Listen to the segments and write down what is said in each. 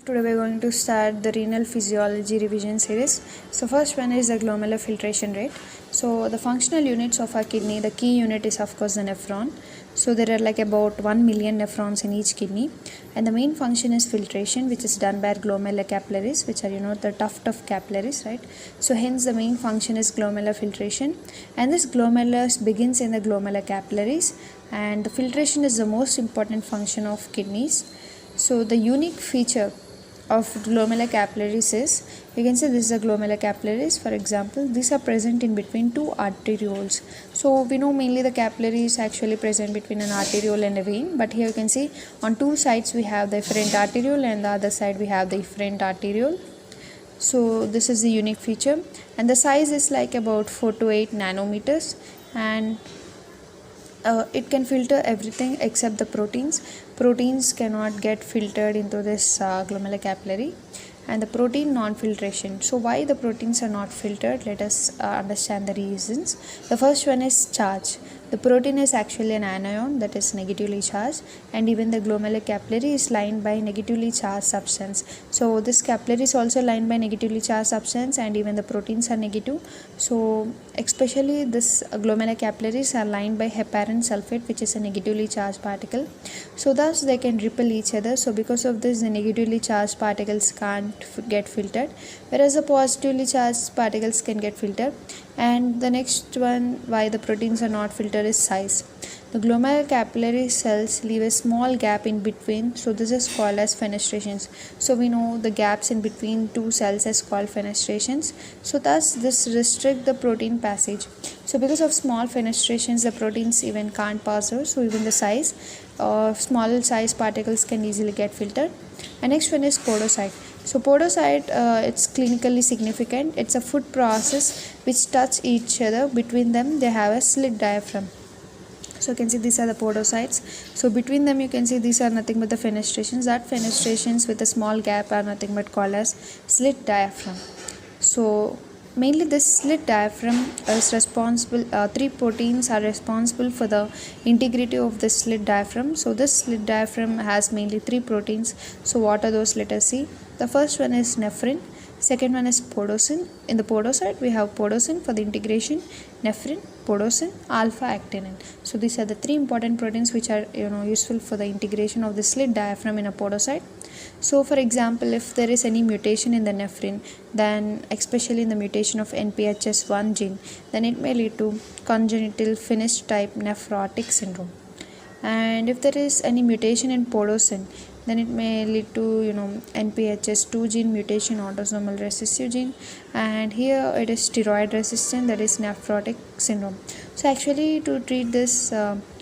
Today we are going to start the renal physiology revision series. So first one is the glomerular filtration rate. So the functional units of our kidney, the key unit is of course the nephron. So there are like about 1 million nephrons in each kidney, and the main function is filtration, which is done by glomerular capillaries, which are the tuft of capillaries, right? So hence the main function is glomerular filtration, and this glomerulus begins in the glomerular capillaries, and the filtration is the most important function of kidneys. So the unique feature of glomerular capillaries is, you can say this is a glomerular capillaries. For example, these are present in between two arterioles. So we know mainly the capillary is actually present between an arteriole and a vein, but here you can see on two sides we have the efferent arteriole and the other side we have the efferent arteriole. So this is the unique feature, and the size is like about 4 to 8 nanometers, and it can filter everything except the proteins. Proteins cannot get filtered into this glomerular capillary, and the protein non-filtration. So why the proteins are not filtered? Let us understand the reasons. The first one is charge. The protein is actually an anion that is negatively charged, and even the glomerular capillary is lined by negatively charged substance. So this capillary is also lined by negatively charged substance, and even the proteins are negative. So especially this glomerular capillaries are lined by heparin sulfate, which is a negatively charged particle. So thus they can repel each other. So because of this, the negatively charged particles can't get filtered, whereas the positively charged particles can get filtered. And the next one, why the proteins are not filtered, is size. The glomerular capillary cells leave a small gap in between, so this is called as fenestrations. So we know the gaps in between two cells is called fenestrations. So thus this restrict the protein passage. So because of small fenestrations, the proteins even can't pass through. So even the size of small size particles can easily get filtered. And next one is podocyte. So podocyte, it's clinically significant. It's a food process which touch each other. Between them they have a slit diaphragm. So you can see these are the podocytes. So between them you can see these are nothing but the fenestrations. That fenestrations with a small gap are nothing but called as slit diaphragm. So mainly this slit diaphragm is responsible, three proteins are responsible for the integrity of this slit diaphragm. So this slit diaphragm has mainly three proteins. So what are those? Let us see. The first one is nephrin, second one is podosin. In the podocyte we have podosin for the integration, nephrin, podosin, alpha actinin. So these are the three important proteins which are useful for the integration of the slit diaphragm in a podocyte. So for example, if there is any mutation in the nephrin, then especially in the mutation of NPHS1 gene, then it may lead to congenital Finnish type nephrotic syndrome. And if there is any mutation in podosin, then it may lead to NPHS2 gene mutation, autosomal recessive gene, and here it is steroid resistant, that is nephrotic syndrome. So actually to treat this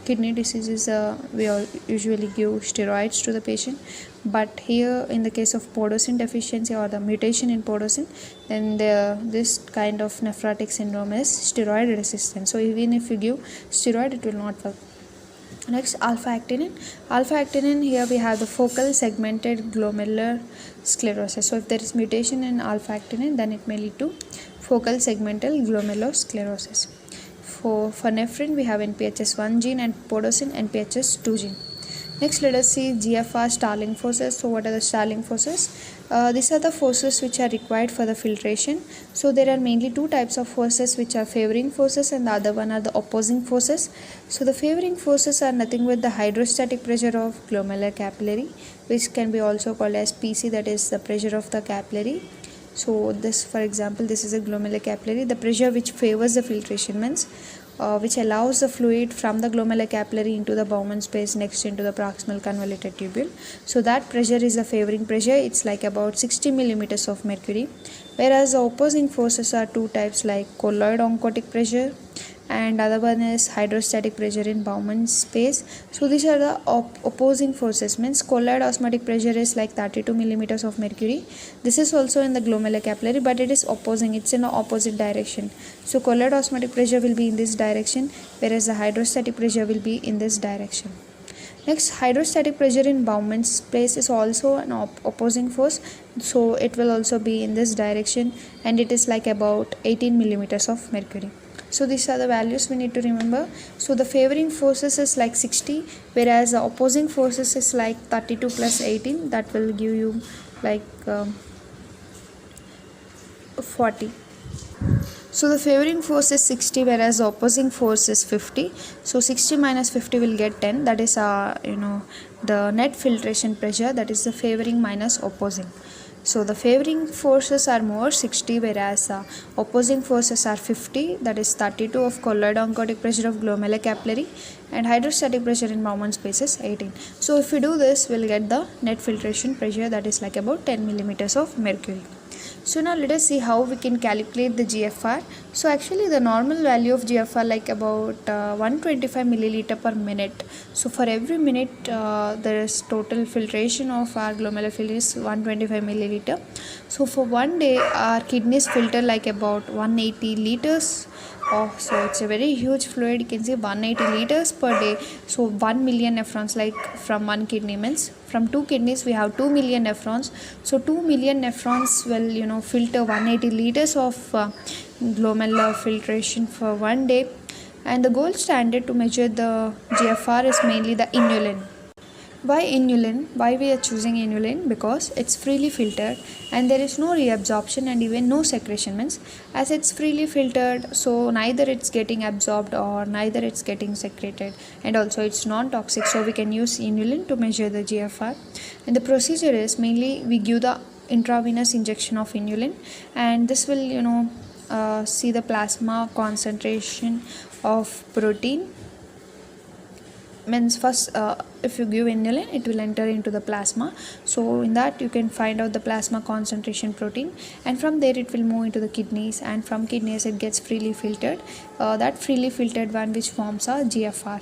kidney diseases, we all usually give steroids to the patient, but here in the case of podosin deficiency or the mutation in podosin, then this kind of nephrotic syndrome is steroid resistant. So even if you give steroid, it will not work. Next, alpha actinin. Alpha actinin, here we have the focal segmented glomerular sclerosis. So if there is mutation in alpha actinin, then it may lead to focal segmental glomerulosclerosis. For nephrin we have NPHS1 gene, and podosin NPHS2 gene. Next, let us see GFR Starling forces. So what are the Starling forces? These are the forces which are required for the filtration. So there are mainly two types of forces, which are favoring forces and the other one are the opposing forces. So the favoring forces are nothing but the hydrostatic pressure of glomerular capillary, which can be also called as PC, that is the pressure of the capillary. So this, for example, this is a glomerular capillary. The pressure which favors the filtration means which allows the fluid from the glomerular capillary into the Bowman space next into the proximal convoluted tubule. So that pressure is the favoring pressure. It's like about 60 millimeters of mercury. Whereas the opposing forces are two types, like colloid oncotic pressure, and other one is hydrostatic pressure in Bowman space. So these are the opposing forces. Means colloid osmotic pressure is like 32 millimeters of mercury. This is also in the glomerular capillary, but it is opposing, it's in the opposite direction. So colloid osmotic pressure will be in this direction, whereas the hydrostatic pressure will be in this direction. Next, hydrostatic pressure in Bowman's space is also an opposing force, so it will also be in this direction, and it is like about 18 millimeters of mercury. So these are the values we need to remember. So the favoring forces is like 60, whereas the opposing forces is like 32 plus 18, that will give you like 40. So the favoring force is 60 whereas the opposing force is 50. So 60 minus 50 will get 10. That is the net filtration pressure, that is the favoring minus opposing. So the favoring forces are more 60 whereas opposing forces are 50, that is 32 of colloid-oncotic pressure of glomerular capillary, and hydrostatic pressure in Bowman space is 18. So if we do this, we'll get the net filtration pressure, that is like about 10 millimeters of mercury. So now let us see how we can calculate the GFR. So actually the normal value of GFR like about 125 milliliter per minute. So for every minute there is total filtration of our glomerular filter is 125 milliliter. So for one day our kidneys filter like about 180 liters. So it's a very huge fluid. You can see 180 liters per day. So 1 million nephrons, like from one kidney means from two kidneys we have 2 million nephrons. So 2 million nephrons will filter 180 liters of glomerular filtration for one day. And the gold standard to measure the GFR is mainly the inulin. Why inulin? Why we are choosing inulin? Because it's freely filtered and there is no reabsorption and even no secretion. Means as it's freely filtered, so neither it's getting absorbed or neither it's getting secreted, and also it's non-toxic, so we can use inulin to measure the GFR. And the procedure is mainly we give the intravenous injection of inulin, and this will see the plasma concentration of protein. Means first if you give inulin, it will enter into the plasma, so in that you can find out the plasma concentration protein, and from there it will move into the kidneys, and from kidneys it gets freely filtered, that freely filtered one which forms a GFR.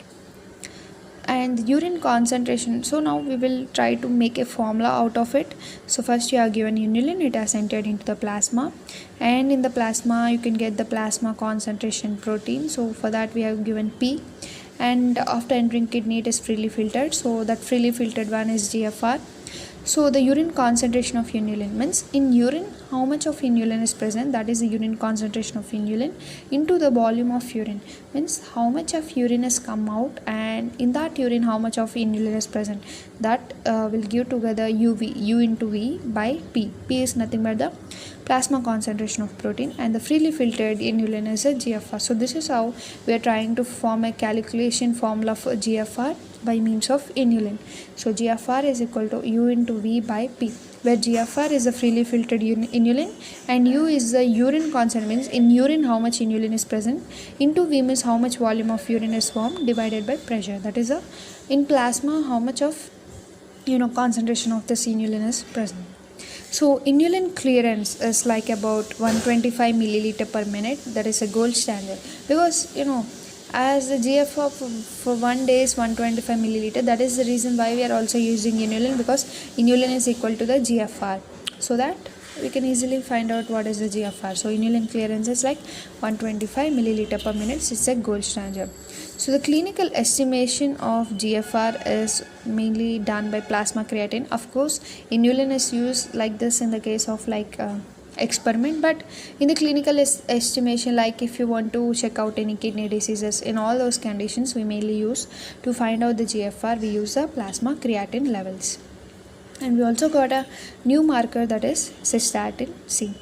And urine concentration, so now we will try to make a formula out of it. So first you are given inulin, it has entered into the plasma, and in the plasma you can get the plasma concentration protein. So for that we have given P, and after entering kidney it is freely filtered, so that freely filtered one is GFR. So the urine concentration of inulin means in urine how much of inulin is present, that is the urine concentration of inulin into the volume of urine, means how much of urine has come out and in that urine how much of inulin is present, that will give together U into V by P. P is nothing but the plasma concentration of protein, and the freely filtered inulin is a GFR. So this is how we are trying to form a calculation formula for GFR by means of inulin. So GFR is equal to U into V by P, where GFR is the freely filtered inulin and U is the urine concentration, means in urine how much inulin is present, into V means how much volume of urine is formed divided by pressure, that is in plasma how much of concentration of this inulin is present. So inulin clearance is like about 125 milliliter per minute, that is a gold standard, because as the GFR for one day is 125 milliliter, that is the reason why we are also using inulin, because inulin is equal to the GFR, so that we can easily find out what is the GFR. So inulin clearance is like 125 milliliter per minute, it's a gold standard. So the clinical estimation of GFR is mainly done by plasma creatinine. Of course inulin is used like this in the case of experiment, but in the clinical estimation, like if you want to check out any kidney diseases, in all those conditions we mainly use to find out the GFR, we use the plasma creatinine levels. And we also got a new marker, that is cystatin C.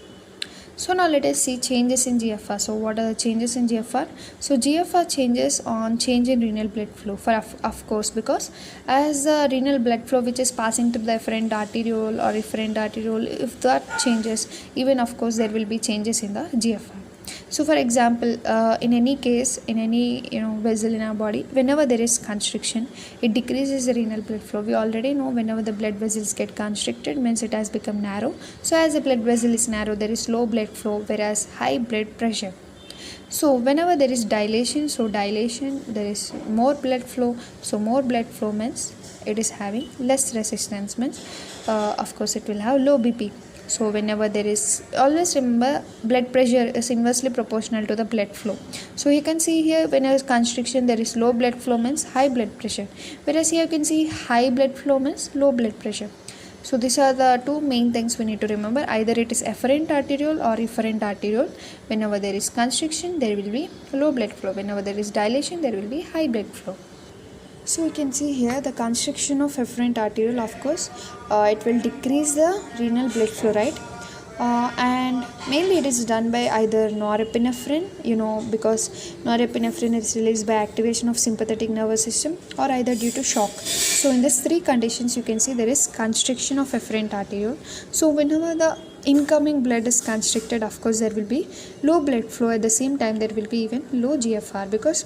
So now let us see changes in GFR. So what are the changes in GFR? So GFR changes on change in renal blood flow, for of course, because as the renal blood flow which is passing through the efferent arteriole or efferent arteriole, if that changes, even of course there will be changes in the GFR. So for example, in any case, in any vessel in our body, whenever there is constriction, it decreases the renal blood flow. We already know whenever the blood vessels get constricted means it has become narrow. So as the blood vessel is narrow, there is low blood flow, whereas high blood pressure. So whenever there is dilation, there is more blood flow. So more blood flow means it is having less resistance, means of course it will have low BP. So whenever there is, always remember blood pressure is inversely proportional to the blood flow. So you can see here when there is constriction, there is low blood flow means high blood pressure, whereas here you can see high blood flow means low blood pressure. So these are the two main things we need to remember. Either it is efferent arteriole or efferent arteriole. Whenever there is constriction, there will be low blood flow. Whenever there is dilation, there will be high blood flow. So you can see here the constriction of efferent arteriole, of course, it will decrease the renal blood flow, right? And mainly it is done by either norepinephrine, because norepinephrine is released by activation of sympathetic nervous system, or either due to shock. So in these three conditions you can see there is constriction of efferent arteriole. So whenever the incoming blood is constricted, of course there will be low blood flow. At the same time there will be even low GFR, because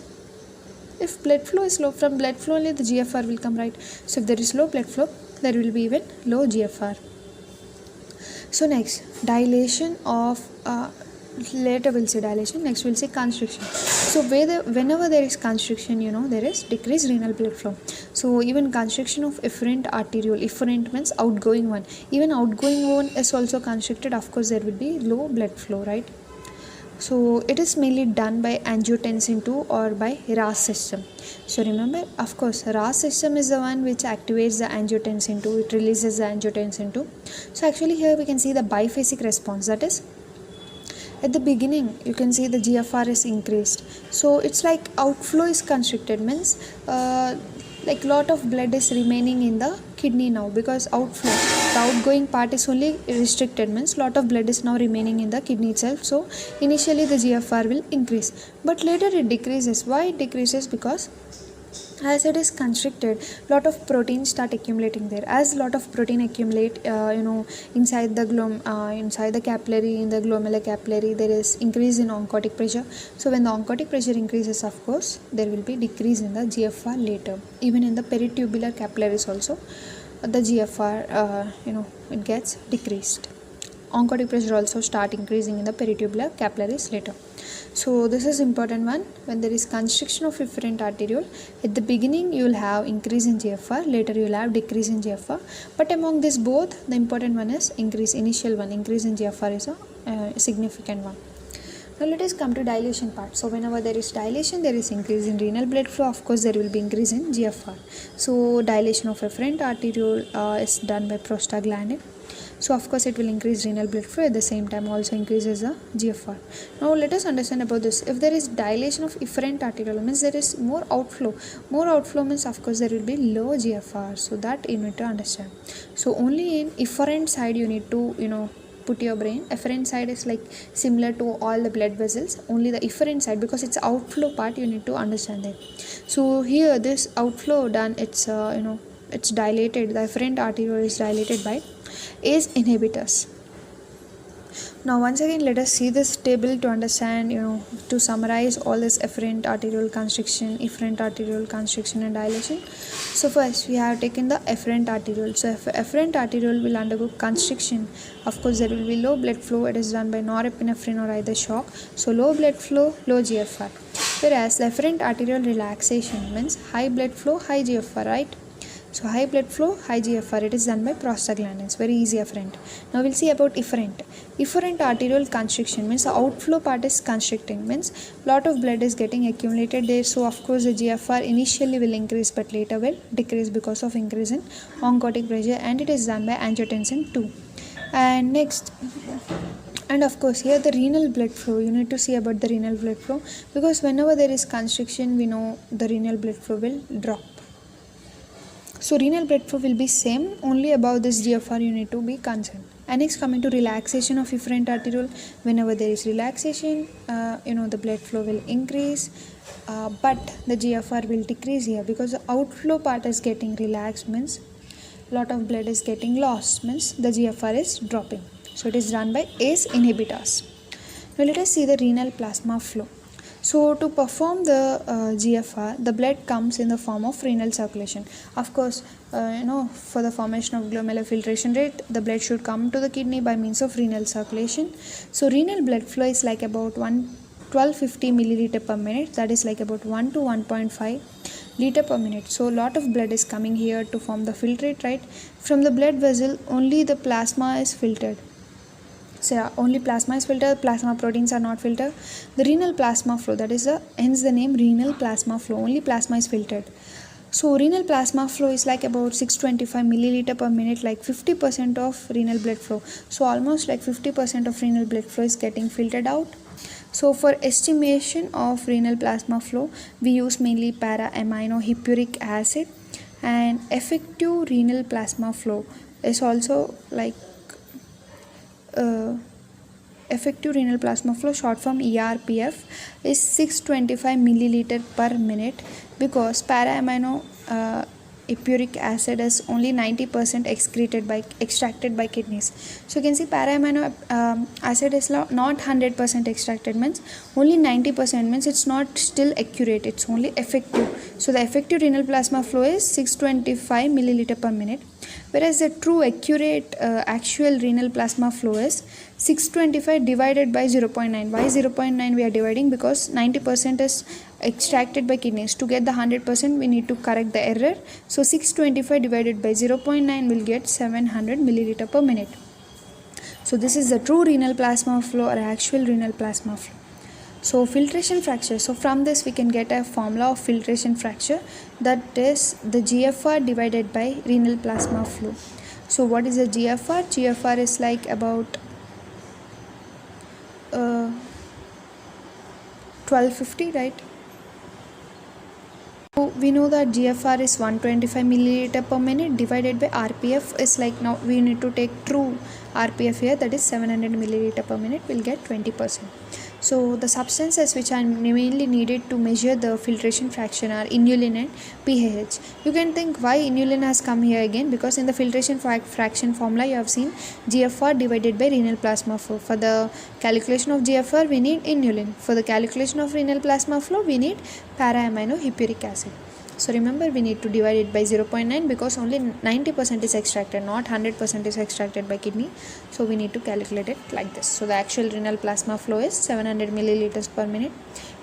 if blood flow is low, from blood flow only the GFR will come, right? So if there is low blood flow, there will be even low GFR. So next, dilation of later we'll say dilation, next we'll say constriction. So whenever there is constriction, there is decreased renal blood flow. So even constriction of efferent arteriole, efferent means outgoing one, even outgoing one is also constricted, of course there will be low blood flow, right? So it is mainly done by angiotensin II or by RAS system. So remember, of course, RAS system is the one which activates the angiotensin II, it releases the angiotensin II. So actually here we can see the biphasic response, that is, at the beginning you can see the GFR is increased. So it's like outflow is constricted, means like lot of blood is remaining in the kidney now, because outflow, the outgoing part is only restricted, means lot of blood is now remaining in the kidney itself. So initially the GFR will increase, but later it decreases. Why it decreases? Because as it is constricted, lot of proteins start accumulating there. As lot of protein accumulate inside the capillary, in the glomerular capillary, there is increase in oncotic pressure. So when the oncotic pressure increases, of course there will be decrease in the GFR later. Even in the peritubular capillaries also the GFR it gets decreased. Oncotic pressure also start increasing in the peritubular capillaries later. So this is important one. When there is constriction of efferent arteriole, at the beginning you will have increase in GFR, later you will have decrease in GFR. But among this both, the important one is increase. Initial one, increase in GFR, is a significant one. Now let us come to dilation part. So whenever there is dilation, there is increase in renal blood flow. Of course there will be increase in GFR. So dilation of efferent arteriole is done by prostaglandin. So of course it will increase renal blood flow, at the same time also increases the GFR. Now let us understand about this. If there is dilation of efferent arteriole, means there is more outflow. More outflow means of course there will be low GFR. So that you need to understand. So only in efferent side you need to put your brain. Efferent side is like similar to all the blood vessels, only the efferent side, because it's outflow part, you need to understand that. So here this outflow done, it's it's dilated, the efferent arteriole is dilated by ACE inhibitors. Now once again let us see this table to understand, to summarize all this efferent arteriole constriction, and dilation. So first we have taken the efferent arteriole. So if efferent arteriole will undergo constriction, of course there will be low blood flow. It is done by norepinephrine or either shock. So low blood flow, low GFR. Whereas the efferent arteriole relaxation means high blood flow, high GFR, right? So high blood flow, high GFR, it is done by prostaglandins. Very easy efferent. Now we'll see about efferent. Efferent arteriole constriction means the outflow part is constricting, means lot of blood is getting accumulated there. So of course the GFR initially will increase, but later will decrease because of increase in oncotic pressure, and it is done by angiotensin II. And next, and of course here the renal blood flow, you need to see about the renal blood flow, because whenever there is constriction, we know the renal blood flow will drop. So renal blood flow will be same, only about this GFR you need to be concerned. And next, coming to relaxation of efferent arteriole, whenever there is relaxation, the blood flow will increase, but the GFR will decrease here, because the outflow part is getting relaxed, means lot of blood is getting lost, means the GFR is dropping. So it is done by ACE inhibitors. Now let us see the renal plasma flow. So to perform the GFR, the blood comes in the form of renal circulation. Of course, for the formation of glomerular filtration rate, the blood should come to the kidney by means of renal circulation. So renal blood flow is like about 1250 milliliter per minute, that is like about 1 to 1.5 liter per minute. So a lot of blood is coming here to form the filtrate, right? From the blood vessel, only the plasma is filtered. So only plasma is filtered, plasma proteins are not filtered. The renal plasma flow, that is hence the name renal plasma flow, only plasma is filtered. So renal plasma flow is like about 625 milliliter per minute, like 50% of renal blood flow. So almost like 50% of renal blood flow is getting filtered out. So for estimation of renal plasma flow, we use mainly para-aminohippuric acid, and effective renal plasma flow is also like uh, effective renal plasma flow, short form ERPF, is 625 milliliter per minute, because para-amino ipuric acid is only 90% extracted by kidneys. So you can see para-amino acid is not 100% extracted, means only 90%, means it's not still accurate, it's only effective. So the effective renal plasma flow is 625 milliliter per minute, whereas the true accurate actual renal plasma flow is 625 divided by 0.9. Why 0.9 we are dividing? Because 90% is extracted by kidneys. To get the 100% we need to correct the error. So 625 divided by 0.9 will get 700 milliliter per minute. So this is the true renal plasma flow or actual renal plasma flow. So filtration fracture. So from this we can get a formula of filtration fracture, that is the GFR divided by renal plasma flow. So what is the GFR? GFR is like about 1250, right? So we know that GFR is 125 milliliter per minute divided by RPF is like, now we need to take true RPF here, that is 700 milliliter per minute, will get 20%. So the substances which are mainly needed to measure the filtration fraction are inulin and PAH. You can think why inulin has come here again, because in the filtration fraction formula you have seen GFR divided by renal plasma flow. For the calculation of GFR we need inulin. For the calculation of renal plasma flow we need para-aminohippuric acid. So remember, we need to divide it by 0.9 because only 90% is extracted, not 100% is extracted by kidney. So we need to calculate it like this. So the actual renal plasma flow is 700 milliliters per minute,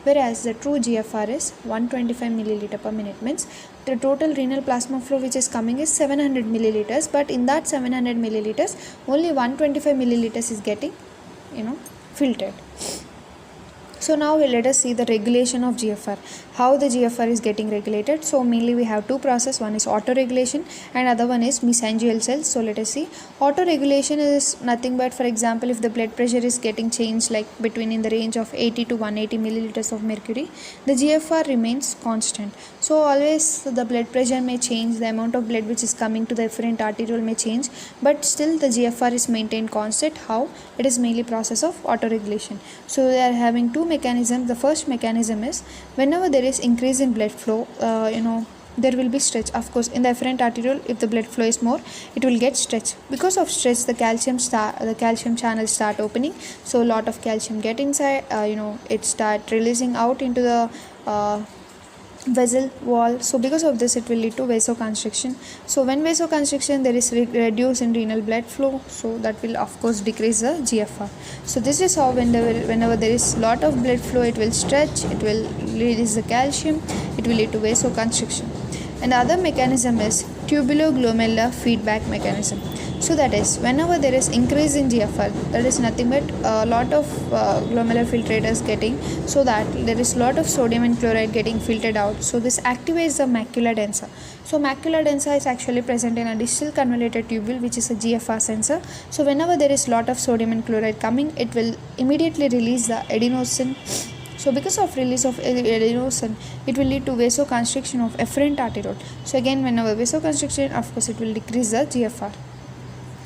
whereas the true GFR is 125 milliliter per minute, means the total renal plasma flow which is coming is 700 milliliters, but in that 700 milliliters only 125 milliliters is getting filtered. So now let us see the regulation of GFR, how the GFR is getting regulated. So mainly we have two processes, one is auto-regulation and other one is mesangial cells. So let us see. Auto-regulation is nothing but, for example, if the blood pressure is getting changed like between in the range of 80 to 180 milliliters of mercury, the GFR remains constant. So always the blood pressure may change, the amount of blood which is coming to the efferent arteriole may change, but still the GFR is maintained constant. How? It is mainly process of auto-regulation. So they are having two mechanisms. The first mechanism is whenever there is increase in blood flow, there will be stretch. Of course, in the efferent arteriole, if the blood flow is more, it will get stretch. Because of stretch, the calcium channels start opening. So a lot of calcium get inside. It start releasing out into the vessel wall. So because of this it will lead to vasoconstriction. So when vasoconstriction, there is reduce in renal blood flow, so that will of course decrease the GFR. So this is how whenever there is lot of blood flow, it will stretch, it will release the calcium, it will lead to vasoconstriction. And the other mechanism is tubuloglomerular feedback mechanism. So that is whenever there is increase in GFR, that is nothing but a lot of glomerular filtrators getting, so that there is lot of sodium and chloride getting filtered out. So this activates the macula densa. So macula densa is actually present in a distal convoluted tubule, which is a GFR sensor. So whenever there is lot of sodium and chloride coming, it will immediately release the adenosine. So because of release of adenosine, it will lead to vasoconstriction of efferent arteriole. So again, whenever vasoconstriction, of course it will decrease the GFR.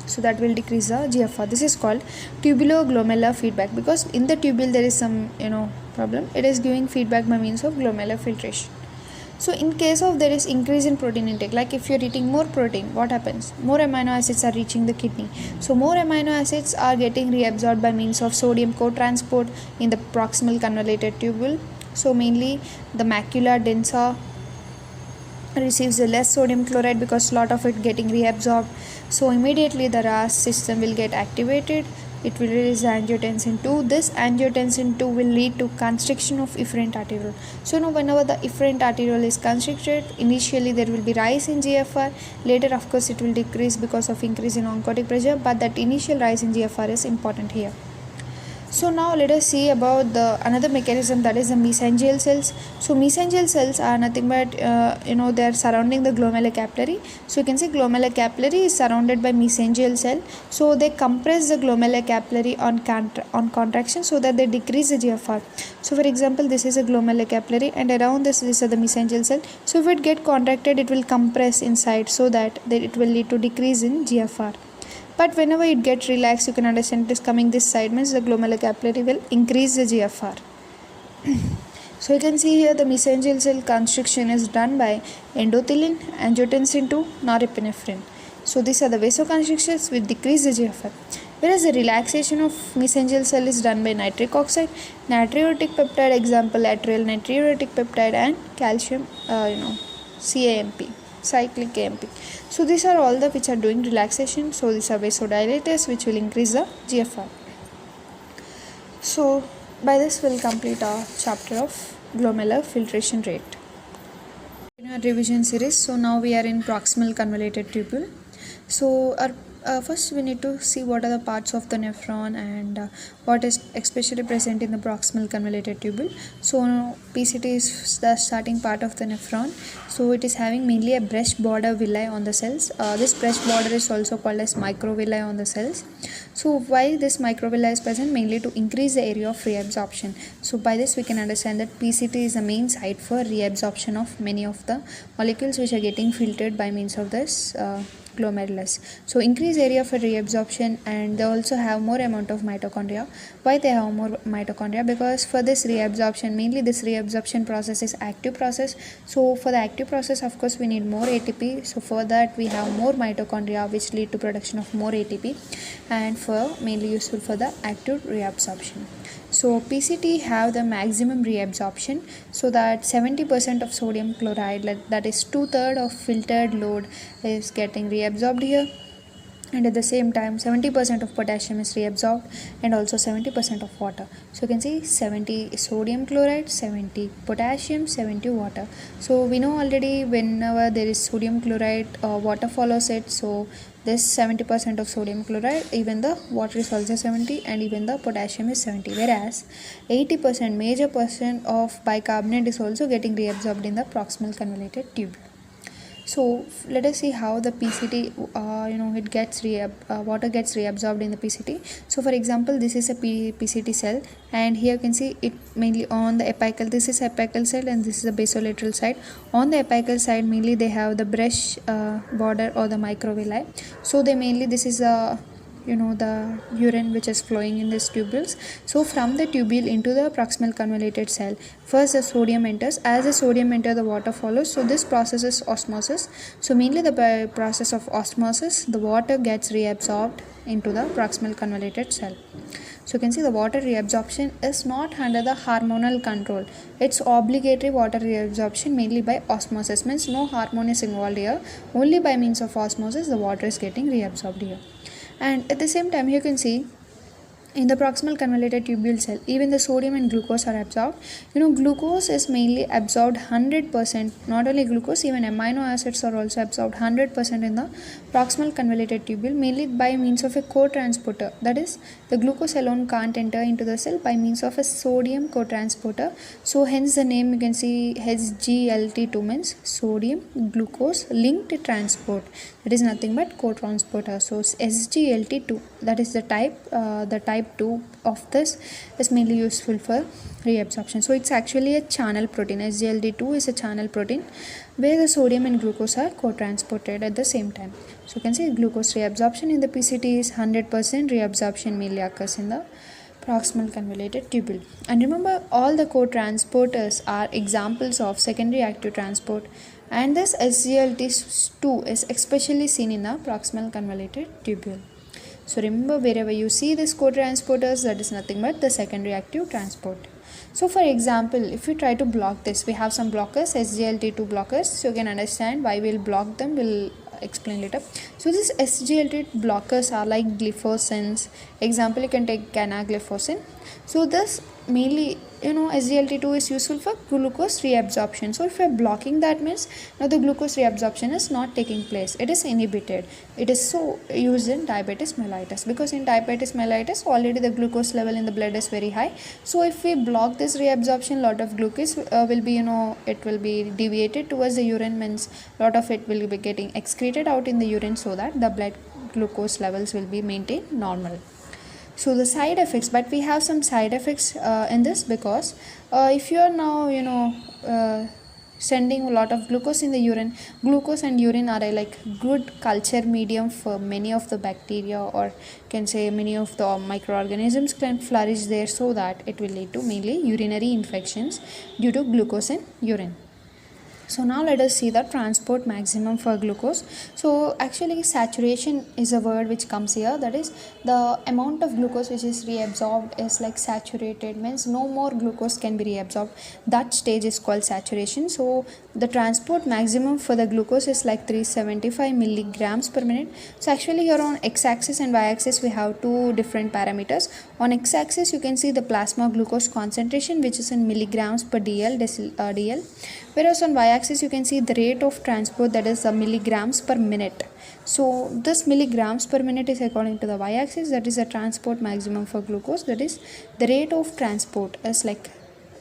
So that will decrease the GFR. This is called tubuloglomerular feedback, because in the tubule there is some problem. It is giving feedback by means of glomerular filtration. So in case of there is increase in protein intake, like if you are eating more protein, what happens? More amino acids are reaching the kidney. So more amino acids are getting reabsorbed by means of sodium co-transport in the proximal convoluted tubule. So mainly the macula densa receives a less sodium chloride because lot of it getting reabsorbed. So immediately the RAS system will get activated. It will release angiotensin 2. This angiotensin 2 will lead to constriction of efferent arteriole. So now whenever the efferent arteriole is constricted, initially there will be rise in GFR. Later of course it will decrease because of increase in oncotic pressure, but that initial rise in GFR is important here. So now let us see about the another mechanism, that is the mesangial cells. So mesangial cells are nothing but they are surrounding the glomerular capillary. So you can see glomerular capillary is surrounded by mesangial cell. So they compress the glomerular capillary on contraction so that they decrease the GFR. So for example, this is a glomerular capillary and around this is the mesangial cell. So if it get contracted, it will compress inside so that it will lead to decrease in GFR. But whenever it gets relaxed, you can understand it is coming this side, means the glomerular capillary will increase the GFR. So you can see here the mesangial cell constriction is done by endothelin, angiotensin II, norepinephrine. So these are the vasoconstrictions which decrease the GFR. Whereas the relaxation of mesangial cell is done by nitric oxide, natriuretic peptide, example atrial natriuretic peptide, and calcium CAMP, cyclic AMP. So these are all the which are doing relaxation. So these are vasodilators which will increase the GFR. So by this we'll complete our chapter of glomerular filtration rate. In our revision series, so now we are in proximal convoluted tubule. So first we need to see what are the parts of the nephron and what is especially present in the proximal convoluted tubule. So PCT is the starting part of the nephron. So it is having mainly a brush border villi on the cells. This brush border is also called as microvilli on the cells. So why this microvilli is present? Mainly to increase the area of reabsorption. So by this we can understand that PCT is the main site for reabsorption of many of the molecules which are getting filtered by means of this glomerulus. So increase area for reabsorption, and they also have more amount of mitochondria. Why they have more mitochondria? Because for this reabsorption, mainly this reabsorption process is active process. So for the active process, of course, we need more ATP. So for that we have more mitochondria which lead to production of more ATP, and for mainly useful for the active reabsorption. So PCT have the maximum reabsorption, so that 70% of sodium chloride, that is 2/3 of filtered load, is getting reabsorbed here, and at the same time 70% of potassium is reabsorbed, and also 70% of water. So you can see 70 sodium chloride, 70 potassium, 70 water. So we know already whenever there is sodium chloride, water follows it. So this 70% of sodium chloride, even the water is also 70, and even the potassium is 70, whereas 80% major percent of bicarbonate is also getting reabsorbed in the proximal convoluted tubule. So let us see how the PCT, it gets water gets reabsorbed in the PCT. So for example, this is a PCT cell, and here you can see it mainly on the apical. This is apical cell, and this is the basolateral side. On the apical side, mainly they have the brush border or the microvilli. So they mainly, this is a the urine which is flowing in these tubules. So from the tubule into the proximal convoluted cell, first the sodium enters. As the sodium enters, the water follows. So this process is osmosis. So mainly the process of osmosis, the water gets reabsorbed into the proximal convoluted cell. So you can see the water reabsorption is not under the hormonal control. It's obligatory water reabsorption mainly by osmosis, means no hormone is involved here. Only by means of osmosis the water is getting reabsorbed here. And at the same time, you can see in the proximal convoluted tubule cell, even the sodium and glucose are absorbed. Glucose is mainly absorbed 100%. Not only glucose, even amino acids are also absorbed 100% in the proximal convoluted tubule, mainly by means of a co-transporter. That is, the glucose alone can't enter into the cell by means of a sodium co-transporter. So hence the name, you can see SGLT2 means sodium glucose linked transport. That is nothing but co-transporter. So SGLT2, that is the type 2 of this is mainly useful for reabsorption. So it's actually a channel protein. SGLT2 is a channel protein where the sodium and glucose are co-transported at the same time. So you can see glucose reabsorption in the PCT is 100%. Reabsorption mainly occurs in the proximal convoluted tubule. And remember, all the co-transporters are examples of secondary active transport, and this SGLT2 is especially seen in the proximal convoluted tubule. So remember, wherever you see this co-transporters, that is nothing but the secondary active transport. So for example, if we try to block this, we have some blockers, SGLT2 blockers. So you can understand why we'll block them, we'll explain later. So these SGLT2 blockers are like glifosins. Example, you can take ganagliflozin. So this mainly SGLT2 is useful for glucose reabsorption. So if we are blocking, that means now the glucose reabsorption is not taking place, it is inhibited. It is so used in diabetes mellitus, because in diabetes mellitus already the glucose level in the blood is very high. So if we block this reabsorption, lot of glucose will be it will be deviated towards the urine, means lot of it will be getting excreted out in the urine, so that the blood glucose levels will be maintained normal. So the side effects, but we have some side effects in this, because if you are now sending a lot of glucose in the urine, glucose and urine are a like good culture medium for many of the bacteria, or can say many of the microorganisms can flourish there, so that it will lead to mainly urinary infections due to glucose in urine. So now let us see the transport maximum for glucose. So actually saturation is a word which comes here, that is the amount of glucose which is reabsorbed is like saturated, means no more glucose can be reabsorbed. That stage is called saturation. So the transport maximum for the glucose is like 375 milligrams per minute. So actually here on x-axis and y-axis we have two different parameters. On x-axis you can see the plasma glucose concentration, which is in milligrams per dl, whereas on y-axis you can see the rate of transport, that is the milligrams per minute. So this milligrams per minute is according to the y-axis, that is the transport maximum for glucose, that is the rate of transport is like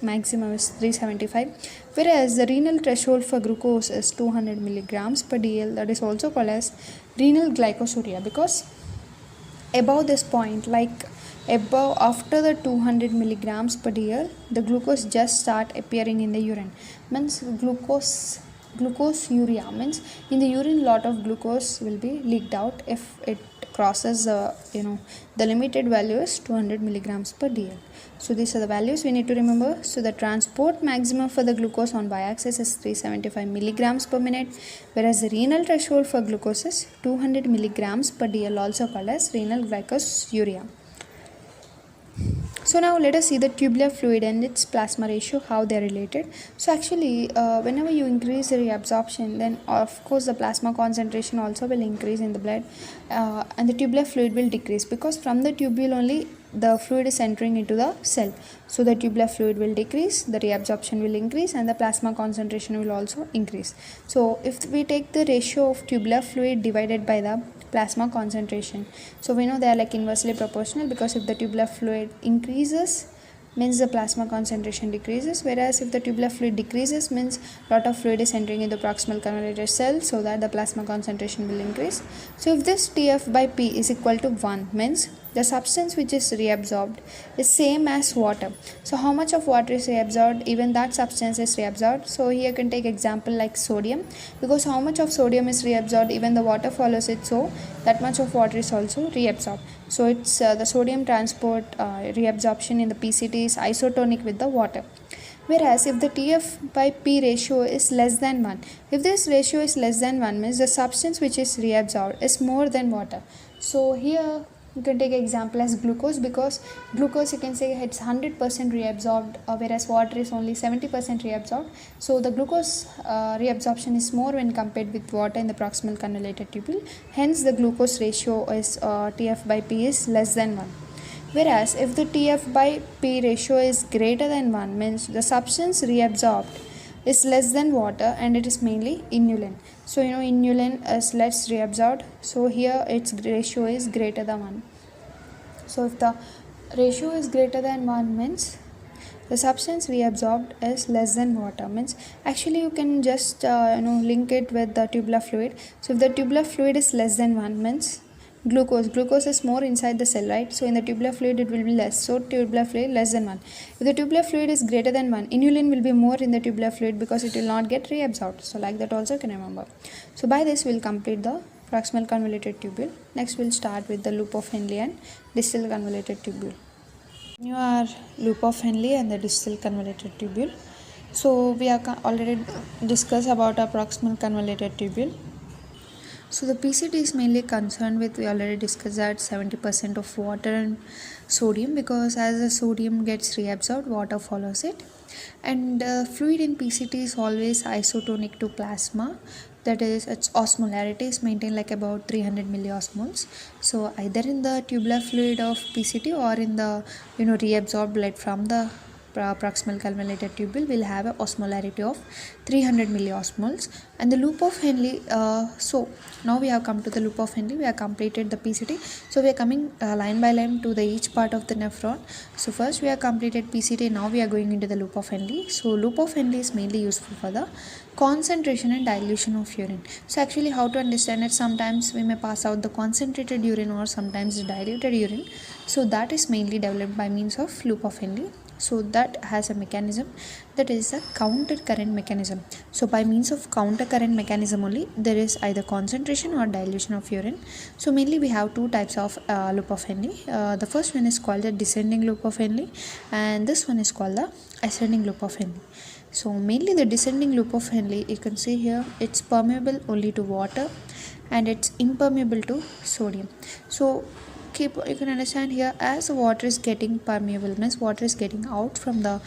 maximum is 375, whereas the renal threshold for glucose is 200 milligrams per dl, that is also called as renal glycosuria, because above this point, like above after the 200 milligrams per dl, the glucose just start appearing in the urine, means glucosuria, means in the urine lot of glucose will be leaked out if it crosses the limited value is 200 milligrams per dl. So these are the values we need to remember. So the transport maximum for the glucose on y-axis is 375 milligrams per minute, whereas the renal threshold for glucose is 200 milligrams per dl, also called as renal glycosuria. So now let us see the tubular fluid and its plasma ratio, how they are related. So actually whenever you increase the reabsorption, then of course the plasma concentration also will increase in the blood, and the tubular fluid will decrease, because from the tubule only the fluid is entering into the cell. So the tubular fluid will decrease, the reabsorption will increase, and the plasma concentration will also increase. So if we take the ratio of tubular fluid divided by the plasma concentration, so we know they are like inversely proportional, because if the tubular fluid increases means the plasma concentration decreases, whereas if the tubular fluid decreases means lot of fluid is entering into proximal convoluted cell, so that the plasma concentration will increase. So if this TF by P is equal to 1, means the substance which is reabsorbed is same as water. So how much of water is reabsorbed, even that substance is reabsorbed. So here you can take example like sodium, because how much of sodium is reabsorbed, even the water follows it, so that much of water is also reabsorbed. So it's the sodium transport reabsorption in the PCT is isotonic with the water. Whereas if the TF by P ratio is less than 1, if this ratio is less than 1 means the substance which is reabsorbed is more than water. So here you can take example as glucose, because glucose you can say it's 100% reabsorbed, whereas water is only 70% reabsorbed. So the glucose reabsorption is more when compared with water in the proximal convoluted tubule. Hence the glucose ratio is TF by P is less than 1. Whereas if the TF by P ratio is greater than 1 means the substance reabsorbed is less than water, and it is mainly inulin. So inulin is less reabsorbed, so here its ratio is greater than 1. So if the ratio is greater than 1 means the substance reabsorbed is less than water, means actually you can just link it with the tubular fluid. So if the tubular fluid is less than 1 means glucose is more inside the cell, right? So in the tubular fluid it will be less, so tubular fluid less than 1. If the tubular fluid is greater than 1, inulin will be more in the tubular fluid, because it will not get reabsorbed. So like that also you can remember. So by this we'll complete the proximal convoluted tubule. Next we'll start with the loop of Henle and distal convoluted tubule. You are loop of Henle and the distal convoluted tubule. So we are already discussed about our proximal convoluted tubule. So the PCT is mainly concerned with, we already discussed that 70% of water and sodium, because as the sodium gets reabsorbed, water follows it. And fluid in PCT is always isotonic to plasma, that is its osmolarity is maintained like about 300 milliosmoles. So either in the tubular fluid of PCT or in the reabsorbed blood from the proximal columella tubule will have a osmolarity of 300 milliosmoles. And the loop of Henle, so now we have come to the loop of Henle. We have completed the PCT. So we are coming line by line to the each part of the nephron. So first we have completed PCT. Now we are going into the loop of Henle. So loop of Henle is mainly useful for the concentration and dilution of urine. So actually how to understand it, sometimes we may pass out the concentrated urine or sometimes the diluted urine. So that is mainly developed by means of loop of Henle. So that has a mechanism, that is a counter current mechanism. So by means of counter current mechanism only, there is either concentration or dilution of urine. So mainly we have two types of loop of Henle. The first one is called the descending loop of Henle, and this one is called the ascending loop of Henle. So mainly the descending loop of Henle, you can see here, it's permeable only to water and it's impermeable to sodium. So you can understand here, as water is getting permeable, means water is getting out from the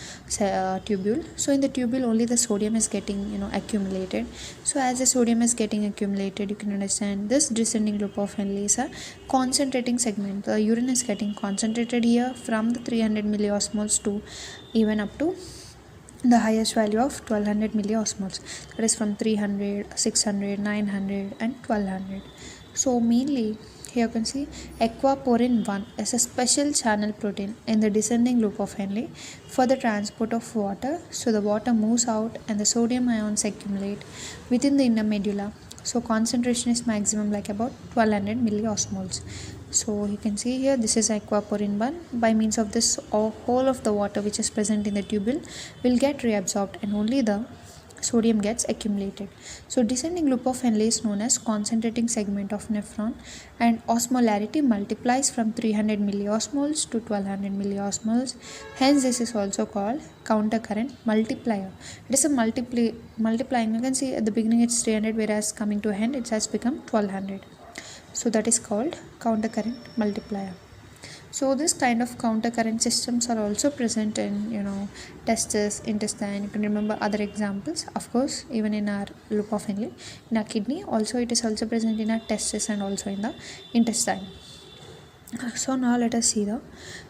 tubule. So in the tubule only the sodium is getting accumulated. So as the sodium is getting accumulated, you can understand this descending loop of Henle is a concentrating segment. The urine is getting concentrated here from the 300 milliosmoles to even up to the highest value of 1200 milliosmoles, that is from 300, 600, 900 and 1200. So mainly here you can see aquaporin 1 is a special channel protein in the descending loop of Henle for the transport of water. So the water moves out and the sodium ions accumulate within the inner medulla. So concentration is maximum like about 1200 milliosmoles. So you can see here, this is aquaporin 1. By means of this, whole of the water which is present in the tubule will get reabsorbed and only the sodium gets accumulated. So descending loop of Henle is known as concentrating segment of nephron, and osmolarity multiplies from 300 milliosmoles to 1200 milliosmoles. Hence this is also called counter current multiplier. It is a multiplying. You can see at the beginning it's 300, whereas coming to end it has become 1200. So that is called counter current multiplier. So this kind of counter current systems are also present in testes, intestine. You can remember other examples, of course, even in our loop of Henle, in our kidney also it is also present in our testes and also in the intestine. So now let us see the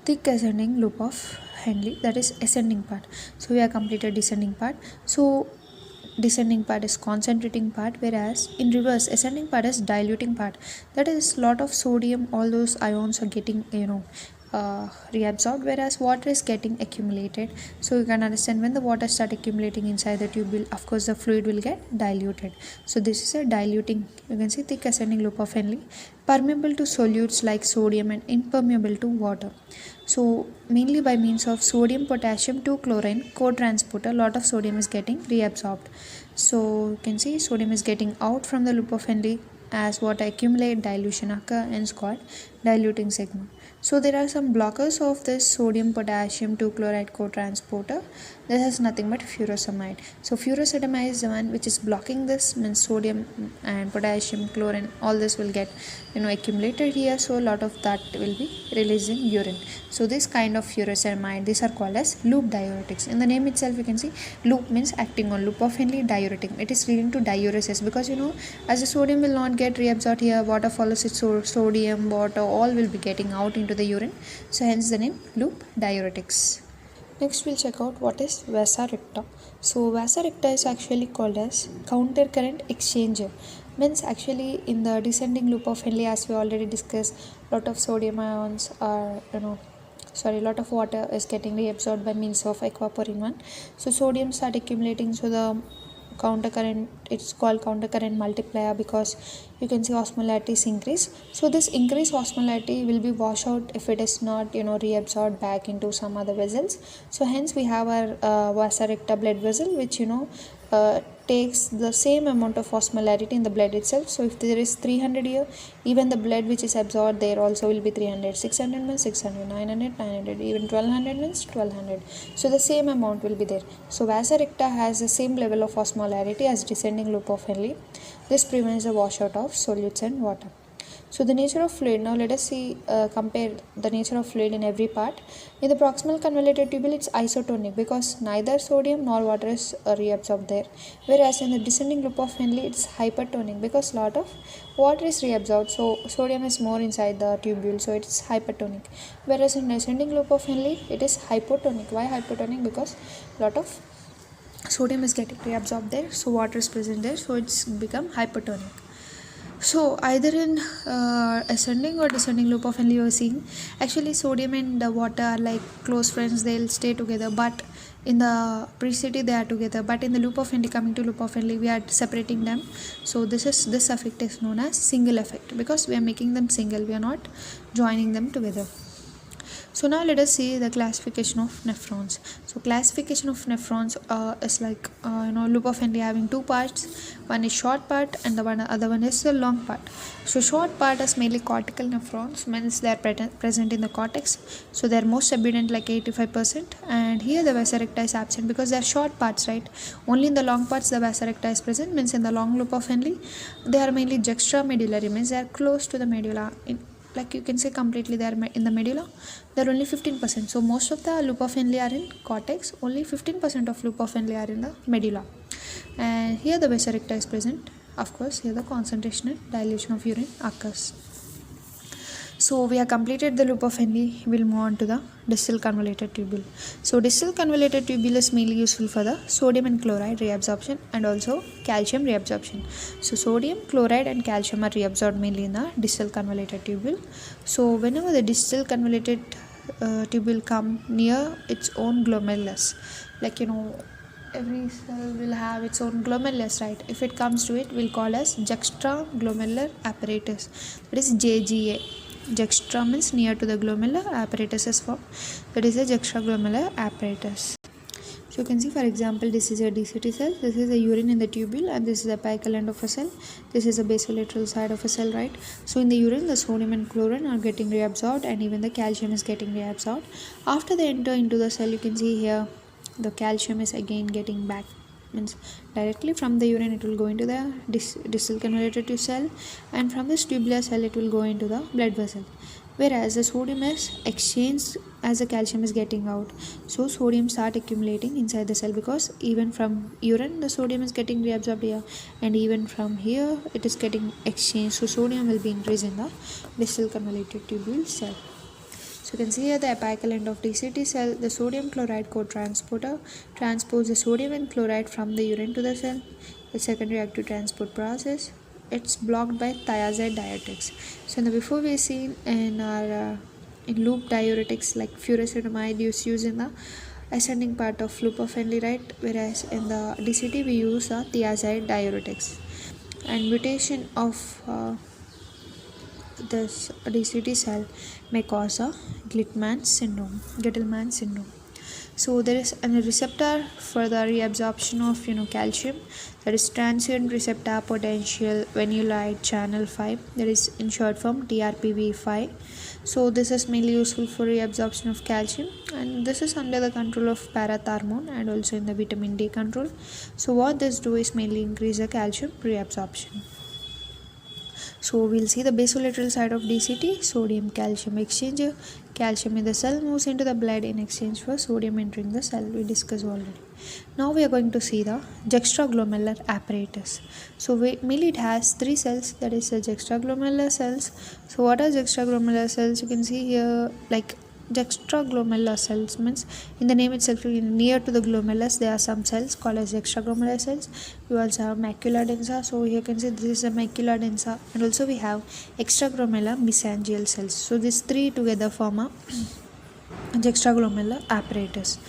thick ascending loop of Henle, that is ascending part. So we have completed descending part. So descending part is concentrating part, whereas in reverse ascending part is diluting part, that is lot of sodium, all those ions are getting reabsorbed, whereas water is getting accumulated. So you can understand, when the water start accumulating inside the tubule, of course the fluid will get diluted. So this is a diluting, you can see, thick ascending loop of Henle, permeable to solutes like sodium and impermeable to water. So mainly by means of sodium potassium 2 chlorine co-transporter, lot of sodium is getting reabsorbed. So you can see sodium is getting out from the loop of Henle. As water accumulate, dilution occur, and is called diluting segment. So there are some blockers of this sodium potassium 2 chloride co-transporter. This is nothing but furosemide. So furosemide is the one which is blocking this, means sodium and potassium, chlorine, all this will get accumulated here. So a lot of that will be released in urine. So this kind of furosemide, these are called as loop diuretics. In the name itself you can see loop means acting on loop of Henle, diuretic. It is leading to diuresis because as the sodium will not get reabsorbed here, water follows its sodium, water, all will be getting out into the urine. So hence the name loop diuretics. Next we'll check out what is vasa recta. So vasa recta is actually called as counter current exchanger. Means actually in the descending loop of Henle, as we already discussed, lot of sodium ions are lot of water is getting reabsorbed by means of aquaporin 1. So sodium start accumulating, so the counter current, it's called counter current multiplier, because you can see osmolarity is increased. So this increased osmolarity will be washed out if it is not reabsorbed back into some other vessels. So hence we have our vasa recta blood vessel, which takes the same amount of osmolarity in the blood itself. So if there is 300 here, even the blood which is absorbed there also will be 300. 600 means 600, 900, 900, even 1200 means 1200. So the same amount will be there. So vasa recta has the same level of osmolarity as descending loop of Henle. This prevents the washout of solutes and water. So the nature of fluid, now let us see compare the nature of fluid in every part. In the proximal convoluted tubule it's isotonic because neither sodium nor water is reabsorbed there, whereas in the descending loop of Henle it's hypertonic because lot of water is reabsorbed, so sodium is more inside the tubule, so it's hypertonic, whereas in descending loop of Henle it is hypotonic. Why hypotonic? Because lot of sodium is getting reabsorbed there, so water is present there, so it's become hypertonic. So either in ascending or descending loop of Henle you are seeing, actually sodium and the water are like close friends, they'll stay together, but in the precity they are together, but in the loop of Henle, coming to loop of Henle, we are separating them. So this effect is known as single effect because we are making them single, we are not joining them together. So now let us see the classification of nephrons. So classification of nephrons is like loop of Henle having two parts. One is short part and the other one is the long part. So short part is mainly cortical nephrons, means they are present in the cortex. So they are most abundant, like 85%. And here the vasa recta is absent because they are short parts, right? Only in the long parts the vasa recta is present, means in the long loop of Henle they are mainly juxtamedullary, means they are close to the medulla. Like you can say completely they are in the medulla, they are only 15%. So most of the loop of Henle are in cortex, only 15% of loop of Henle are in the medulla. And here the vasa recta is present. Of course, here the concentration and dilation of urine occurs. So we have completed the loop of Henle. We'll move on to the distal convoluted tubule. So distal convoluted tubule is mainly useful for the sodium and chloride reabsorption and also calcium reabsorption. So sodium, chloride and calcium are reabsorbed mainly in the distal convoluted tubule. So whenever the distal convoluted tubule come near its own glomerulus, like every cell will have its own glomerulus, right? If it comes to it, we'll call as juxtaglomerular apparatus, that is JGA. Juxta means near to the glomerular, apparatus is formed, that is a juxtaglomerular apparatus. So you can see, for example, this is a DCT cell, this is a urine in the tubule, and this is the apical end of a cell, this is the basolateral side of a cell, right? So in the urine the sodium and chlorine are getting reabsorbed and even the calcium is getting reabsorbed. After they enter into the cell, you can see here the calcium is again getting back, means directly from the urine it will go into the distal convoluted cell, and from this tubular cell it will go into the blood vessel, whereas the sodium is exchanged as the calcium is getting out. So sodium start accumulating inside the cell because even from urine the sodium is getting reabsorbed here, and even from here it is getting exchanged, so sodium will be increased in the distal convoluted tubule cell. So you can see here the apical end of DCT cell, the sodium chloride co-transporter transports the sodium and chloride from the urine to the cell. The second reactive transport process, it's blocked by thiazide diuretics. So before we seen in our in loop diuretics like furosemide is used in the ascending part of loop of Henle, right? Whereas in the DCT we use the thiazide diuretics. And mutation of this DCT cell may cause a Gitelman syndrome. So there is a receptor for the reabsorption of calcium, that is transient receptor potential vanillite channel 5, that is in short form TRPV5. So this is mainly useful for reabsorption of calcium, and this is under the control of parathormone and also in the vitamin D control. So what this do is mainly increase the calcium reabsorption. So we'll see the basolateral side of DCT, sodium calcium exchanger. Calcium in the cell moves into the blood in exchange for sodium entering the cell, we discussed already. Now we are going to see the juxtaglomerular apparatus. So mainly it has three cells, that is the juxtaglomerular cells. So what are juxtaglomerular cells? You can see here like juxtaglomerular cells means in the name itself, near to the glomerulus there are some cells called as juxtaglomerular cells. You also have macula densa, so here you can see this is a macula densa, and also we have extraglomerular mesangial cells. So these three together form a juxtaglomerular apparatus.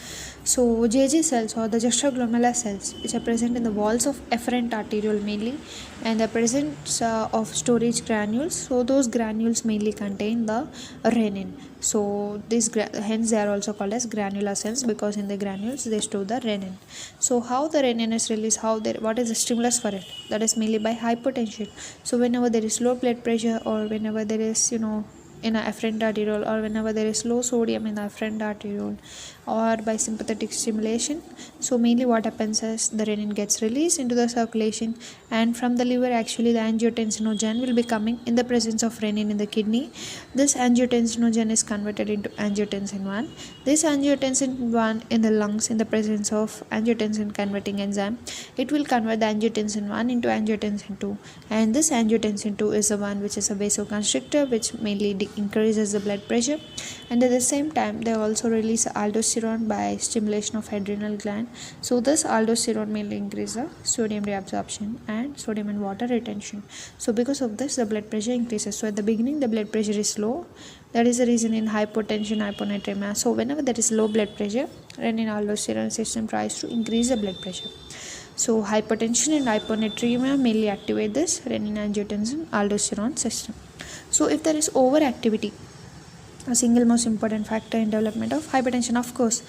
So JG cells or the juxtaglomerular cells, which are present in the walls of efferent arteriole mainly, and the presence of storage granules. So those granules mainly contain the renin. So hence they are also called as granular cells because in the granules they store the renin. So how the renin is released, what is the stimulus for it? That is mainly by hypotension. So whenever there is low blood pressure or whenever there is in a afferent arteriole, or whenever there is low sodium in the afferent arteriole, or by sympathetic stimulation. So mainly what happens is the renin gets released into the circulation, and from the liver actually the angiotensinogen will be coming in the presence of renin in the kidney. This angiotensin is converted into angiotensin 1. This angiotensin 1 in the lungs, in the presence of angiotensin converting enzyme, it will convert the angiotensin 1 into angiotensin 2, and this angiotensin 2 is the one which is a vasoconstrictor, which mainly increases the blood pressure. And at the same time they also release aldosterone by stimulation of adrenal gland. So this aldosterone mainly increases the sodium reabsorption and sodium and water retention. So because of this the blood pressure increases. So at the beginning the blood pressure is low. That is the reason in hypotension, hyponatremia. So whenever there is low blood pressure, renin aldosterone system tries to increase the blood pressure. So hypertension and hyponatremia mainly activate this renin angiotensin aldosterone system. So if there is overactivity, a single most important factor in development of hypertension, of course,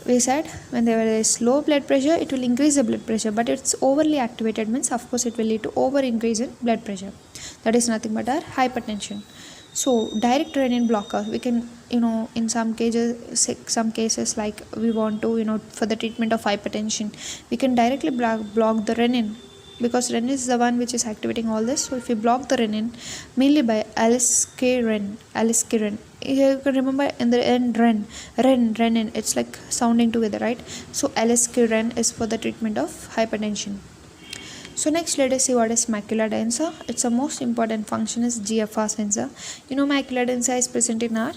we said when there is low blood pressure it will increase the blood pressure, but it's overly activated means of course it will lead to over increase in blood pressure. That is nothing but our hypertension. So direct renin blocker, we can in some cases like we want to for the treatment of hypertension, we can directly block the renin, because renin is the one which is activating all this. So if we block the renin mainly by aliskiren, you can remember in the end renin, it's like sounding together, right? So aliskiren is for the treatment of hypertension. So next let us see what is macula densa. It's the most important function is GFR sensor. Macula densa is present in our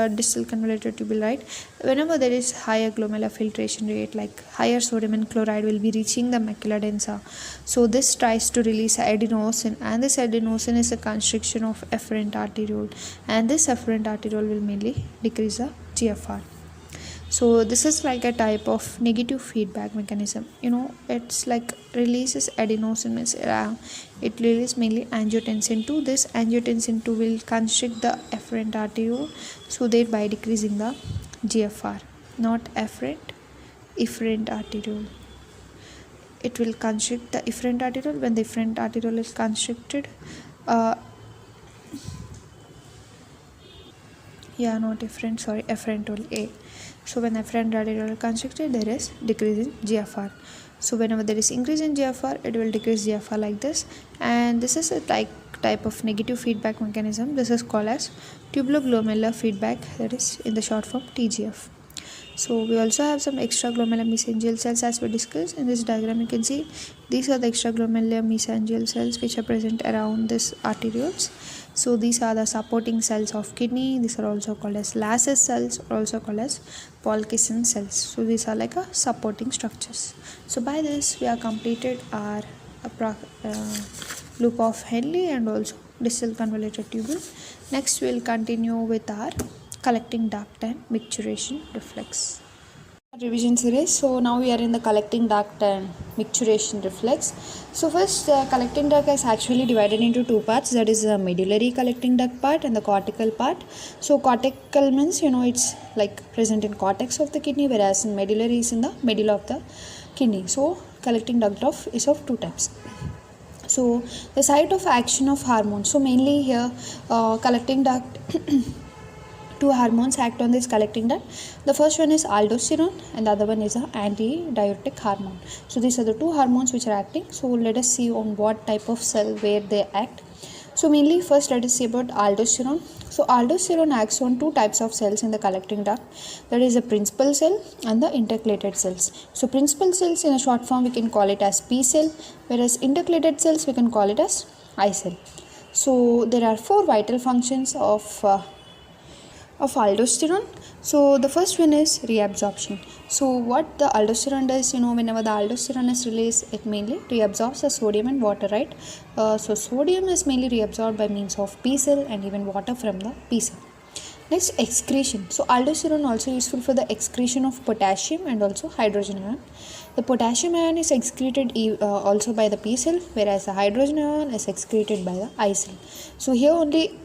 distal convoluted tubule, right? Whenever there is higher glomerular filtration rate, like higher sodium and chloride will be reaching the macula densa. So this tries to release adenosine, and this adenosine is a constriction of afferent arteriole, and this afferent arteriole will mainly decrease the GFR. So this is like a type of negative feedback mechanism. It's like releases adenosine means it releases mainly angiotensin 2. This angiotensin 2 will constrict the afferent arteriole, so thereby decreasing the GFR. Not efferent arteriole. It will constrict the efferent arteriole. When the efferent arteriole is constricted, afferent A. So when afferent arteriole is constricted, there is decrease in GFR. So whenever there is increase in GFR, it will decrease GFR like this, and this is a type of negative feedback mechanism. This is called as tubuloglomerular feedback, that is in the short form TGF. So we also have some extraglomerular mesangial cells, as we discussed. In this diagram you can see these are the extraglomerular mesangial cells which are present around this arterioles. So these are the supporting cells of kidney. These are also called as Lassus cells, or also called as Pulkyson cells. So these are like a supporting structures. So by this we have completed our loop of Henle and also distal convoluted tubule. Next we will continue with our collecting duct and micturition reflex revision series. So now we are in the collecting duct and micturition reflex. So first collecting duct is actually divided into two parts, that is the medullary collecting duct part and the cortical part. So cortical means it's like present in cortex of the kidney, whereas in medullary is in the middle of the kidney. So collecting duct is of two types. So the site of action of hormones. So mainly here collecting duct two hormones act on this collecting duct. The first one is aldosterone and the other one is an anti-diuretic hormone. So these are the two hormones which are acting. So let us see on what type of cell where they act. So mainly first let us see about aldosterone. So aldosterone acts on two types of cells in the collecting duct, that is the principal cell and the intercalated cells. So principal cells in a short form we can call it as P cell, whereas intercalated cells we can call it as I cell. So there are four vital functions of aldosterone. So the first one is reabsorption. So what the aldosterone does, whenever the aldosterone is released, it mainly reabsorbs the sodium and water, right? So sodium is mainly reabsorbed by means of P cell and even water from the P cell. Next, excretion. So aldosterone also useful for the excretion of potassium and also hydrogen ion. The potassium ion is excreted also by the P cell, whereas the hydrogen ion is excreted by the I cell. So here only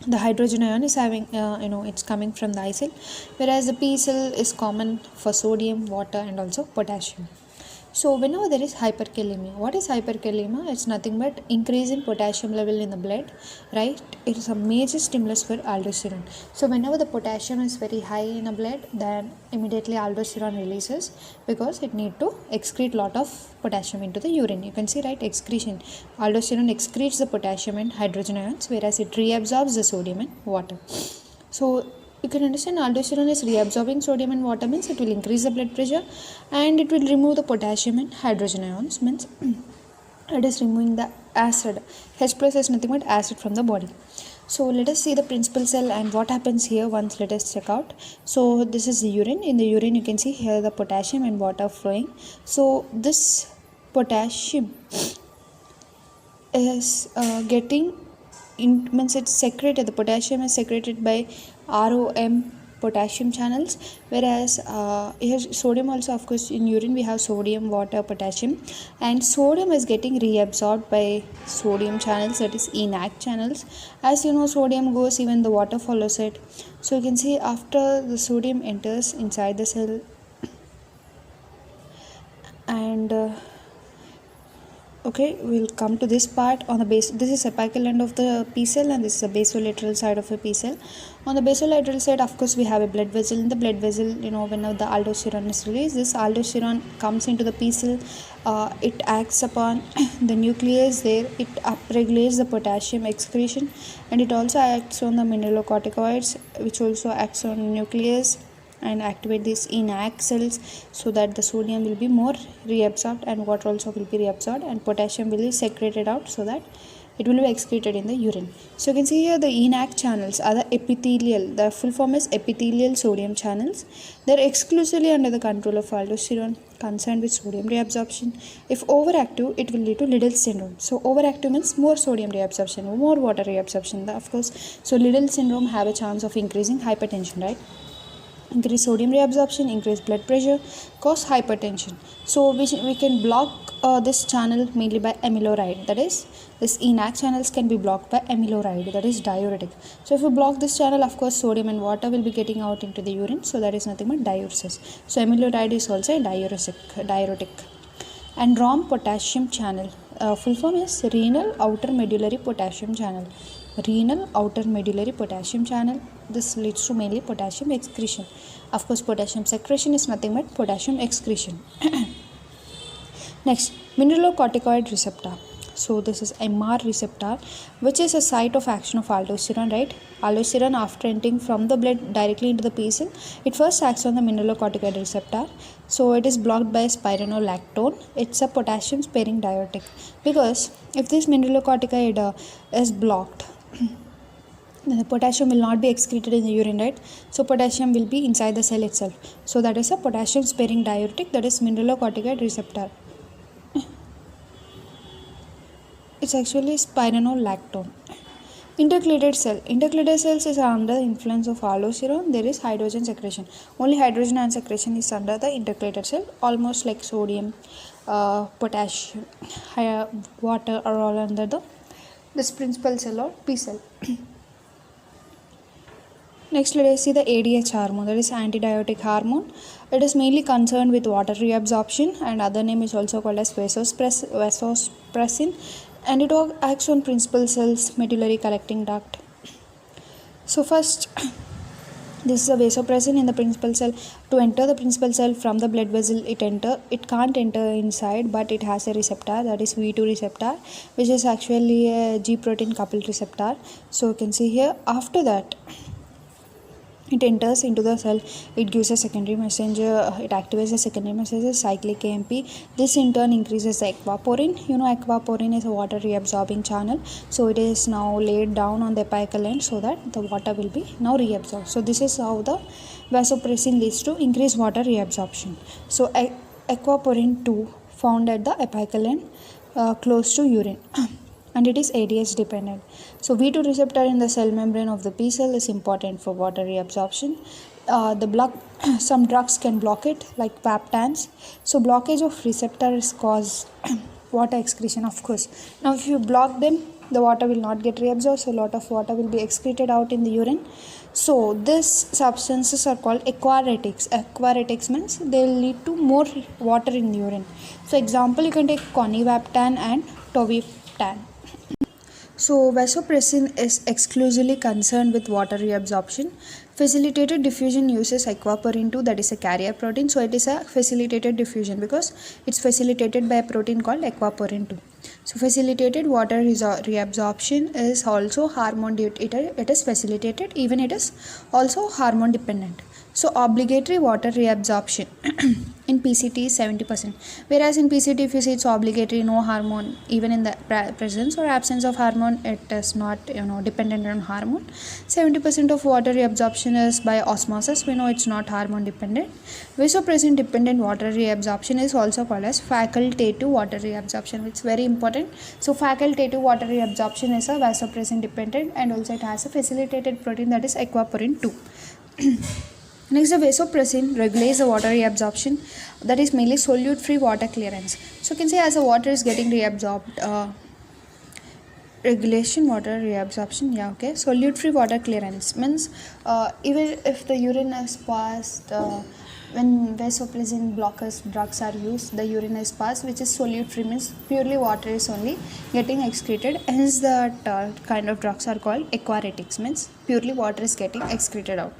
the hydrogen ion is having it's coming from the I cell, whereas the P cell is common for sodium, water and also potassium. So whenever there is hyperkalemia, what is hyperkalemia? It's nothing but increase in potassium level in the blood, right? It is a major stimulus for aldosterone. So whenever the potassium is very high in the blood, then immediately aldosterone releases because it need to excrete lot of potassium into the urine. You can see, right, excretion. Aldosterone excretes the potassium and hydrogen ions, whereas it reabsorbs the sodium and water. So you can understand aldosterone is reabsorbing sodium and water, means it will increase the blood pressure, and it will remove the potassium and hydrogen ions, means it is removing the acid. H plus is nothing but acid from the body. So let us see the principal cell and what happens here once. Let us check out. So this is the urine. In the urine you can see here the potassium and water flowing. So this potassium is getting means it's secreted. The potassium is secreted by ROM potassium channels, whereas here sodium also, of course, in urine we have sodium, water, potassium, and sodium is getting reabsorbed by sodium channels, that is ENaC channels. As you know, sodium goes, even the water follows it. So you can see after the sodium enters inside the cell, and okay, we'll come to this part on the base. This is apical end of the P cell, and this is the basolateral side of a P cell. On the basolateral side, of course, we have a blood vessel. In the blood vessel, whenever the aldosterone is released, this aldosterone comes into the P cell. It acts upon the nucleus there. It upregulates the potassium excretion, and it also acts on the mineralocorticoids, which also acts on nucleus and activate these ENaC cells, so that the sodium will be more reabsorbed and water also will be reabsorbed, and potassium will be secreted out, so that it will be excreted in the urine. So you can see here the ENaC channels are the epithelial. The full form is epithelial sodium channels. They are exclusively under the control of aldosterone, concerned with sodium reabsorption. If overactive, it will lead to Liddle syndrome. So overactive means more sodium reabsorption, more water reabsorption, of course. So Liddle syndrome have a chance of increasing hypertension, right? Increase sodium reabsorption, increase blood pressure, cause hypertension. So we can block this channel mainly by amiloride, that is, this ENaC channels can be blocked by amiloride, that is diuretic. So if you block this channel, of course sodium and water will be getting out into the urine, so that is nothing but diuresis. So amiloride is also a diuretic. And ROM potassium channel, full form is renal outer medullary potassium channel. Renal outer medullary potassium channel. This leads to mainly potassium excretion. Of course, potassium secretion is nothing but potassium excretion. Next, mineralocorticoid receptor. So this is MR receptor, which is a site of action of aldosterone, right? Aldosterone, after entering from the blood directly into the P cell, it first acts on the mineralocorticoid receptor. So it is blocked by spironolactone. It's a potassium sparing diuretic, because if this mineralocorticoid is blocked, then the potassium will not be excreted in the urine, right? So potassium will be inside the cell itself. So that is a potassium sparing diuretic, that is mineralocorticoid receptor. It's actually spironolactone. Intercalated cell. Intercalated cells is under the influence of aldosterone. There is hydrogen secretion. Only hydrogen ion secretion is under the intercalated cell, almost like sodium, potassium, water are all under this principal cell or P cell. Next, let us see the ADH hormone, that is antidiuretic hormone. It is mainly concerned with water reabsorption, and other name is also called as vasopressin, and it acts on principal cells, medullary collecting duct. So first, this is a vasopressin in the principal cell. To enter the principal cell from the blood vessel, it can't enter inside, but it has a receptor, that is V2 receptor, which is actually a G protein coupled receptor. So you can see here, after that it enters into the cell, it gives a secondary messenger, it activates a secondary messenger, cyclic AMP. This in turn increases the aquaporin. Aquaporin is a water reabsorbing channel, so it is now laid down on the apical end, so that the water will be now reabsorbed. So this is how the vasopressin leads to increased water reabsorption. So aquaporin 2 found at the apical end, close to urine. And it is ADH dependent. So V2 receptor in the cell membrane of the P cell is important for water reabsorption. Some drugs can block it, like peptans. So blockage of receptors cause water excretion, of course. Now if you block them, the water will not get reabsorbed, so a lot of water will be excreted out in the urine. So these substances are called aquaretics. Aquaretics means they will lead to more water in the urine. So example, you can take conivaptan and tolvaptan. So vasopressin is exclusively concerned with water reabsorption. Facilitated diffusion uses aquaporin 2, that is a carrier protein. So it is a facilitated diffusion because it's facilitated by a protein called aquaporin 2. So facilitated water reabsorption is also hormone it is facilitated, even it is also hormone dependent. So obligatory water reabsorption in PCT is 70%, whereas in PCT if you see it's obligatory, no hormone, even in the presence or absence of hormone it is not dependent on hormone. 70% of water reabsorption is by osmosis, we know it's not hormone dependent. Vasopressin dependent water reabsorption is also called as facultative water reabsorption, which is very important. So facultative water reabsorption is a vasopressin dependent, and also it has a facilitated protein, that is aquaporin 2. Next, the vasopressin regulates the water reabsorption, that is mainly solute free water clearance. So you can say as the water is getting reabsorbed, regulation water reabsorption, solute free water clearance means even if the urine is passed, when vasopressin blockers drugs are used, the urine is passed, which is solute free, means purely water is only getting excreted, hence that kind of drugs are called aquaretics, means purely water is getting excreted out.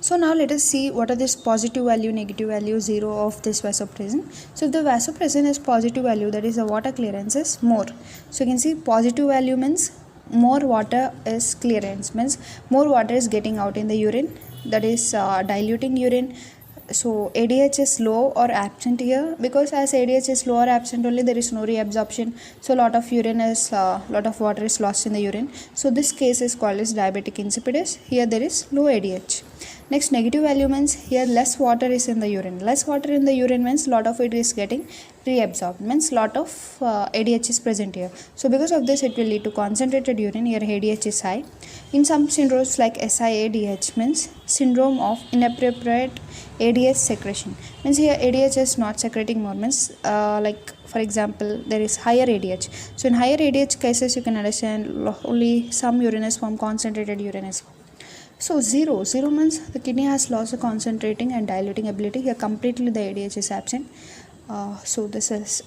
So now let us see what are this positive value, negative value, 0 of this vasopressin. So if the vasopressin is positive value, that is the water clearance is more. So you can see positive value means more water is clearance, means more water is getting out in the urine, that is diluting urine. So ADH is low or absent here, because as ADH is low or absent only, there is no reabsorption, so lot of water is lost in the urine. So this case is called as diabetic insipidus. Here there is low ADH. Next, negative value means here less water is in the urine. Less water in the urine means lot of it is getting reabsorbed, means lot of ADH is present here. So because of this it will lead to concentrated urine. Here ADH is high. In some syndromes like SIADH means syndrome of inappropriate ADH secretion, means here ADH is not secreting more, means like for example there is higher ADH. So in higher ADH cases you can understand only some urine is formed, concentrated urine is formed. So 0 means the kidney has lost the concentrating and diluting ability. Here completely the ADH is absent. So this is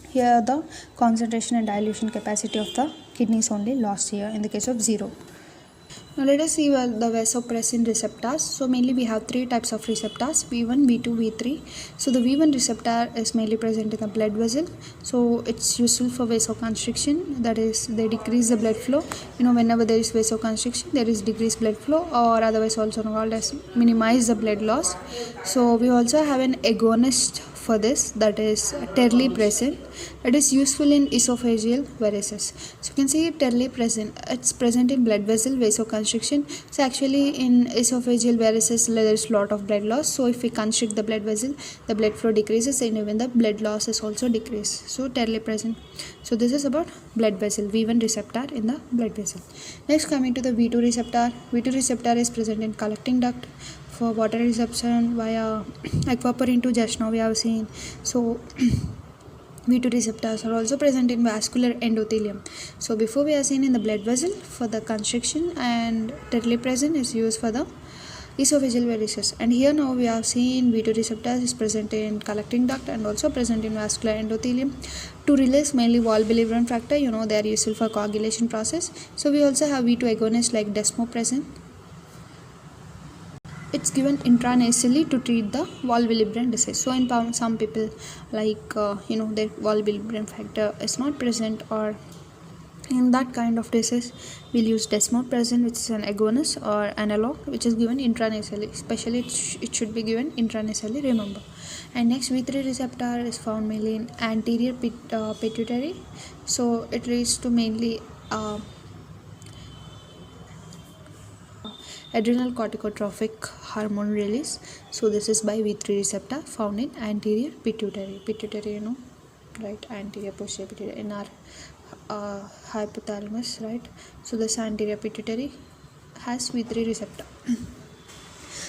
here the concentration and dilution capacity of the kidney is only lost here in the case of 0. Now let us see the vasopressin receptors. So mainly we have 3 types of receptors, V1, V2, V3. So the V1 receptor is mainly present in the blood vessel. So it's useful for vasoconstriction, that is they decrease the blood flow. Whenever there is vasoconstriction there is decreased blood flow, or otherwise also called as minimize the blood loss. So we also have an agonist for this, that is terlipressin. It is useful in esophageal varices. So you can see terlipressin, it's present in blood vessel vasoconstriction. So actually in esophageal varices there is lot of blood loss. So if we constrict the blood vessel, the blood flow decreases and even the blood loss is also decreased. So terlipressin. So this is about blood vessel, V1 receptor in the blood vessel. Next, coming to the V2 receptor. V2 receptor is present in collecting duct for water resorption via aquaporin 2, just now we have seen. So V2 receptors are also present in vascular endothelium. So before we are seen in the blood vessel for the constriction, and terlipressin is used for the esophageal varices. And here now we have seen V2 receptors is present in collecting duct and also present in vascular endothelium to release mainly valvular factor. They are useful for coagulation process. So we also have V2 agonists like desmopressin. It's given intranasally to treat the valvular disease. So in some people like their valvular factor is not present, or in that kind of disease we'll use desmopressin, which is an agonist or analog, which is given intranasally. Especially it should be given intranasally, remember. And next, V3 receptor is found mainly in anterior pituitary. So it leads to mainly adrenal corticotropic hormone release. So this is by V3 receptor found in anterior pituitary. Pituitary, right? Anterior posterior pituitary in our hypothalamus, right? So this anterior pituitary has V3 receptor.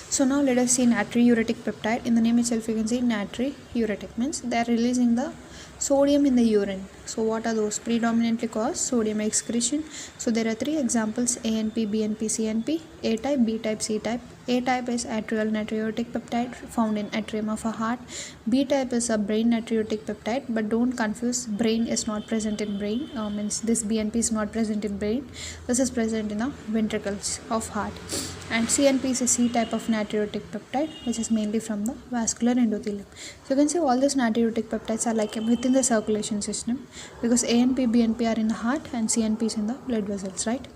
So now let us see natriuretic peptide. In the name itself you can see natriuretic, means they are releasing the sodium in the urine. So what are those? Predominantly cause sodium excretion. So there are three examples: ANP, BNP, CNP. A type, B type, C type. A type is atrial natriuretic peptide found in atrium of a heart. B type is a brain natriuretic peptide, but don't confuse, brain is not present in brain. Means this BNP is not present in brain. This is present in the ventricles of heart. And CNP is a C type of natriuretic peptide, which is mainly from the vascular endothelium. So you can see all these natriuretic peptides are like within the circulation system, because ANP, BNP are in the heart and CNP is in the blood vessels, right?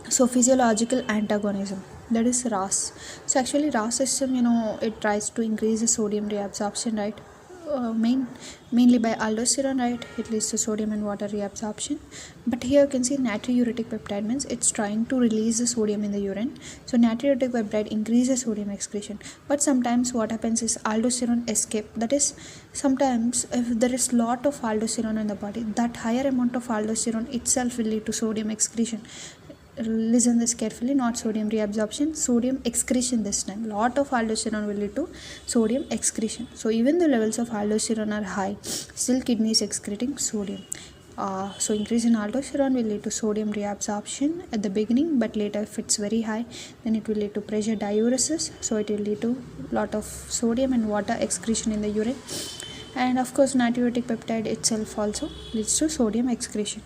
So physiological antagonism, that is RAS. So actually RAS system, it tries to increase the sodium reabsorption, right? Mainly by aldosterone, right? It leads to sodium and water reabsorption. But here you can see natriuretic peptide means it's trying to release the sodium in the urine. So natriuretic peptide increases sodium excretion. But sometimes what happens is aldosterone escape. That is, sometimes if there is lot of aldosterone in the body, that higher amount of aldosterone itself will lead to sodium excretion. Listen this carefully, not sodium reabsorption, sodium excretion this time. Lot of aldosterone will lead to sodium excretion. So even the levels of aldosterone are high, still kidney is excreting sodium. So increase in aldosterone will lead to sodium reabsorption at the beginning, but later if it's very high, then it will lead to pressure diuresis. So it will lead to lot of sodium and water excretion in the urine. And of course natriuretic peptide itself also leads to sodium excretion.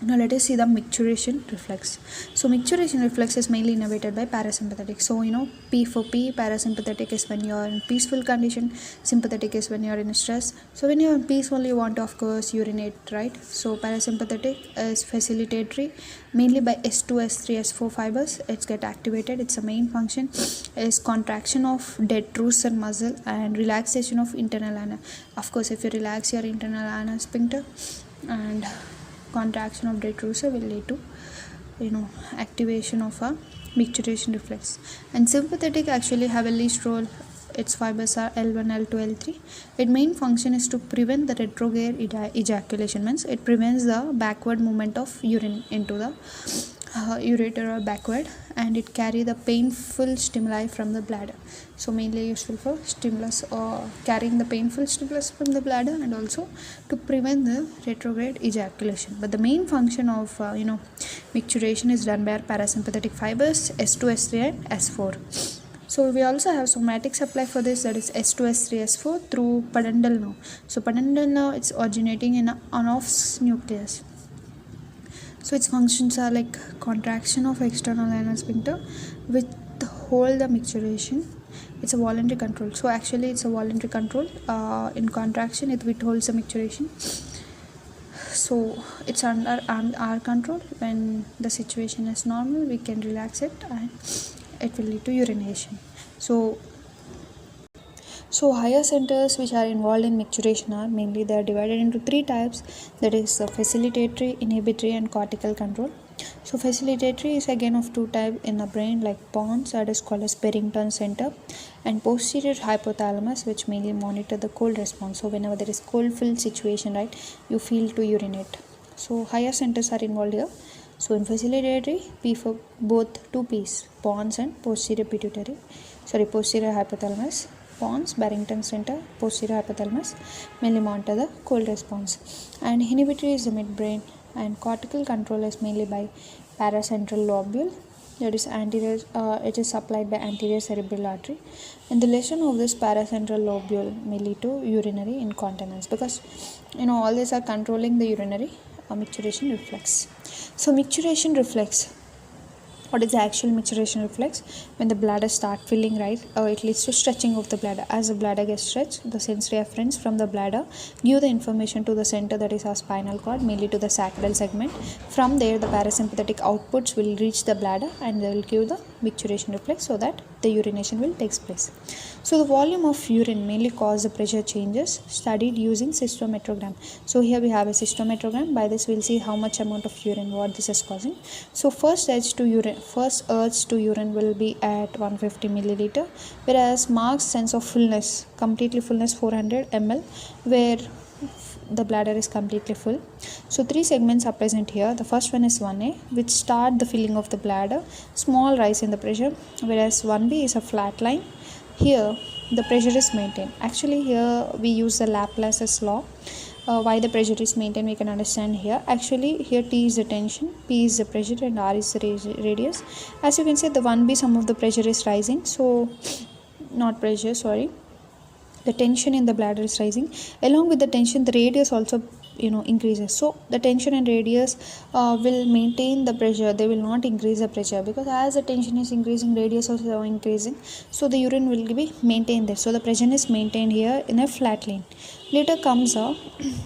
Now let us see the micturition reflex. So micturition reflex is mainly innervated by parasympathetic. So P for P, parasympathetic is when you are in peaceful condition, sympathetic is when you are in stress. So when you are in peace only, you want to of course urinate, right? So parasympathetic is facilitatory, mainly by S2, S3, S4 fibers. It's get activated. Its main function is contraction of detrusor muscle and relaxation of internal ana. Of course, if you relax your internal ana sphincter and contraction of detrusor will lead to activation of a micturition reflex. And sympathetic actually have a least role. Its fibers are L1, L2, L3. Its main function is to prevent the retrograde ejaculation, means it prevents the backward movement of urine into the ureter or backward, and it carry the painful stimuli from the bladder. So mainly useful for stimulus or carrying the painful stimulus from the bladder, and also to prevent the retrograde ejaculation. But the main function of micturition is done by our parasympathetic fibers S2, S3 and S4. So we also have somatic supply for this, that is S2, S3, S4 through pudendal nerve. So pudendal nerve, it's originating in Onof's nucleus. So its functions are like contraction of external anal sphincter withhold the micturition. It's a voluntary control. So actually it's a voluntary control. In contraction it withholds the micturition. So it's under our control. When the situation is normal, we can relax it and it will lead to urination. So higher centers which are involved in micturition are mainly, they are divided into three types, that is facilitatory, inhibitory and cortical control. So facilitatory is again of two types in the brain, like pons, that is called as Barrington center, and posterior hypothalamus, which mainly monitor the cold response. So whenever there is cold filled situation, right, you feel to urinate. So higher centers are involved here. So in facilitatory, P for both two P's, pons and posterior hypothalamus. Pons, Barrington center, posterior hypothalamus, mainly monitor the cold response. And inhibitory is the midbrain, and cortical control is mainly by paracentral lobule, that is anterior. It is supplied by anterior cerebral artery, and the lesion of this paracentral lobule may lead to urinary incontinence, because all these are controlling the urinary micturition reflex. So micturition reflex, what is the actual micturition reflex? When the bladder start filling, right, it leads to stretching of the bladder. As the bladder gets stretched, the sensory afferents from the bladder give the information to the center, that is our spinal cord, mainly to the sacral segment. From there the parasympathetic outputs will reach the bladder and they will give the micturition reflex, so that the urination will take place. So the volume of urine mainly cause the pressure changes, studied using cystometrogram. So here we have a cystometrogram. By this we'll see how much amount of urine, what this is causing. So first urge to urine will be at 150 milliliter, whereas Mark's sense of fullness, completely fullness 400 ml, where the bladder is completely full. So three segments are present here. The first one is 1A, which start the filling of the bladder, small rise in the pressure, whereas 1B is a flat line. Here the pressure is maintained. Actually here we use the Laplace's law. why the pressure is maintained, we can understand here. Actually here T is the tension, P is the pressure, and R is the radius. As you can see, the 1B sum of the pressure is rising, so not pressure, sorry, the tension in the bladder is rising. Along with the tension, the radius also increases. So the tension and radius will maintain the pressure, they will not increase the pressure, because as the tension is increasing, radius also increasing, so the urine will be maintained there. So the pressure is maintained here in a flat line. Later comes a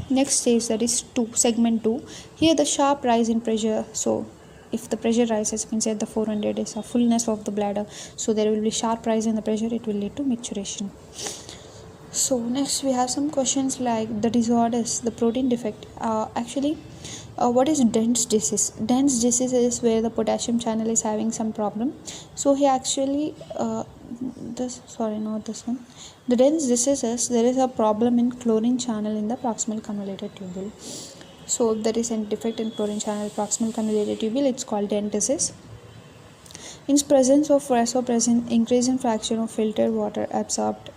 next stage, that is 2, segment 2. Here the sharp rise in pressure. So if the pressure rises, means at the 400 is a fullness of the bladder, so there will be sharp rise in the pressure, it will lead to maturation. So next we have some questions like the disorders, the protein defect. What is Dent's disease? Dent's disease is where the potassium channel is having some problem. So he actually the Dent's disease is there is a problem in chlorine channel in the proximal convoluted tubule. So if there is a defect in chlorine channel proximal convoluted tubule, it's called Dent disease. In presence of vasopressin, increase in fraction of filtered water absorbed.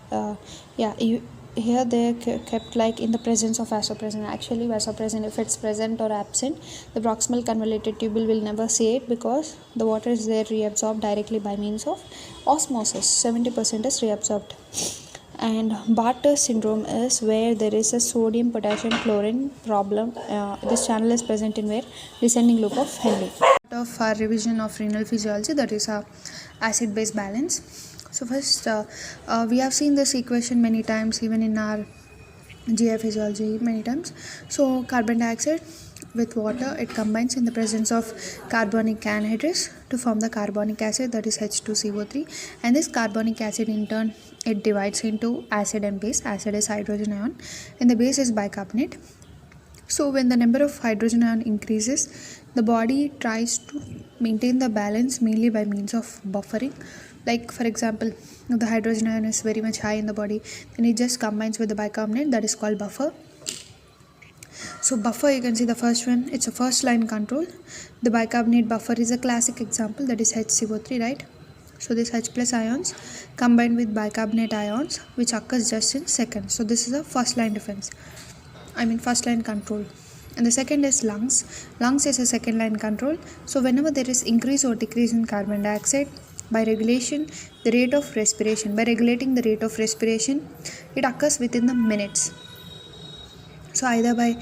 Here they kept like in the presence of vasopressin. Actually vasopressin, if it's present or absent, the proximal convoluted tubule will never see it, because the water is there reabsorbed directly by means of osmosis. 70% is reabsorbed. And Barter's syndrome is where there is a sodium potassium chlorine problem. This channel is present in where descending loop of Henle. Of our revision of renal physiology, that is a acid base balance. So first we have seen this equation many times, even in our GI physiology many times. So carbon dioxide with water, it combines in the presence of carbonic anhydrous to form the carbonic acid, that is H2CO3, and this carbonic acid in turn it divides into acid and base. Acid is hydrogen ion and the base is bicarbonate. So when the number of hydrogen ion increases, the body tries to maintain the balance mainly by means of buffering. Like for example, if the hydrogen ion is very much high in the body, then it just combines with the bicarbonate, that is called buffer. So buffer, you can see the first one, it's a first line control. The bicarbonate buffer is a classic example, that is HCO3, right? So this H plus ions combined with bicarbonate ions, which occurs just in seconds. So this is a first line defense, first line control. And the second is lungs. Lungs is a second line control. So whenever there is increase or decrease in carbon dioxide, by regulating the rate of respiration, it occurs within the minutes. So either by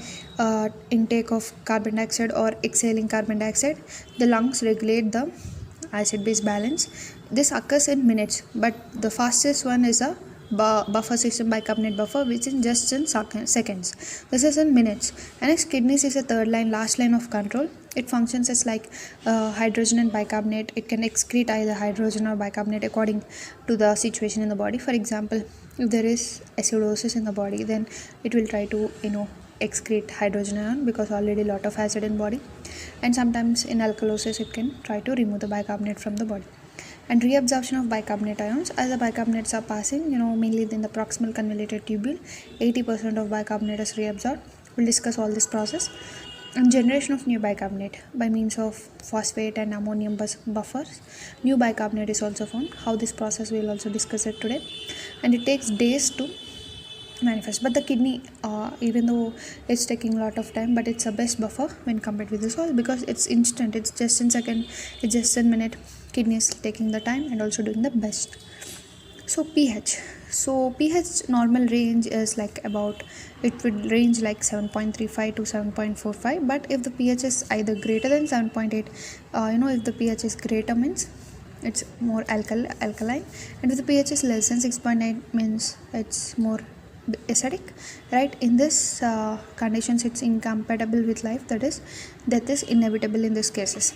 intake of carbon dioxide or exhaling carbon dioxide, the lungs regulate the acid base balance. This occurs in minutes, but the fastest one is a buffer system, bicarbonate buffer, which is just in seconds. This is in minutes. And next, kidneys is a third line, last line of control. It functions as like hydrogen and bicarbonate. It can excrete either hydrogen or bicarbonate according to the situation in the body. For example, if there is acidosis in the body, then it will try to excrete hydrogen ion, because already a lot of acid in body. And sometimes in alkalosis, it can try to remove the bicarbonate from the body. And reabsorption of bicarbonate ions, as the bicarbonates are passing, mainly in the proximal convoluted tubule, 80% of bicarbonate is reabsorbed. We'll discuss all this process. And generation of new bicarbonate by means of phosphate and ammonium buffers. New bicarbonate is also formed. How this process, we'll also discuss it today. And it takes days to manifest, but the kidney, even though it's taking a lot of time, but it's a best buffer when compared with the soil, because it's instant, it's just in second, it's just in minute. Kidney is taking the time and also doing the best. So pH normal range is like about, it would range like 7.35 to 7.45, but if the pH is either greater than 7.8, if the pH is greater means it's more alkaline, and if the pH is less than 6.9 means it's more acidic, right? In this conditions, it's incompatible with life, that is death is inevitable in these cases.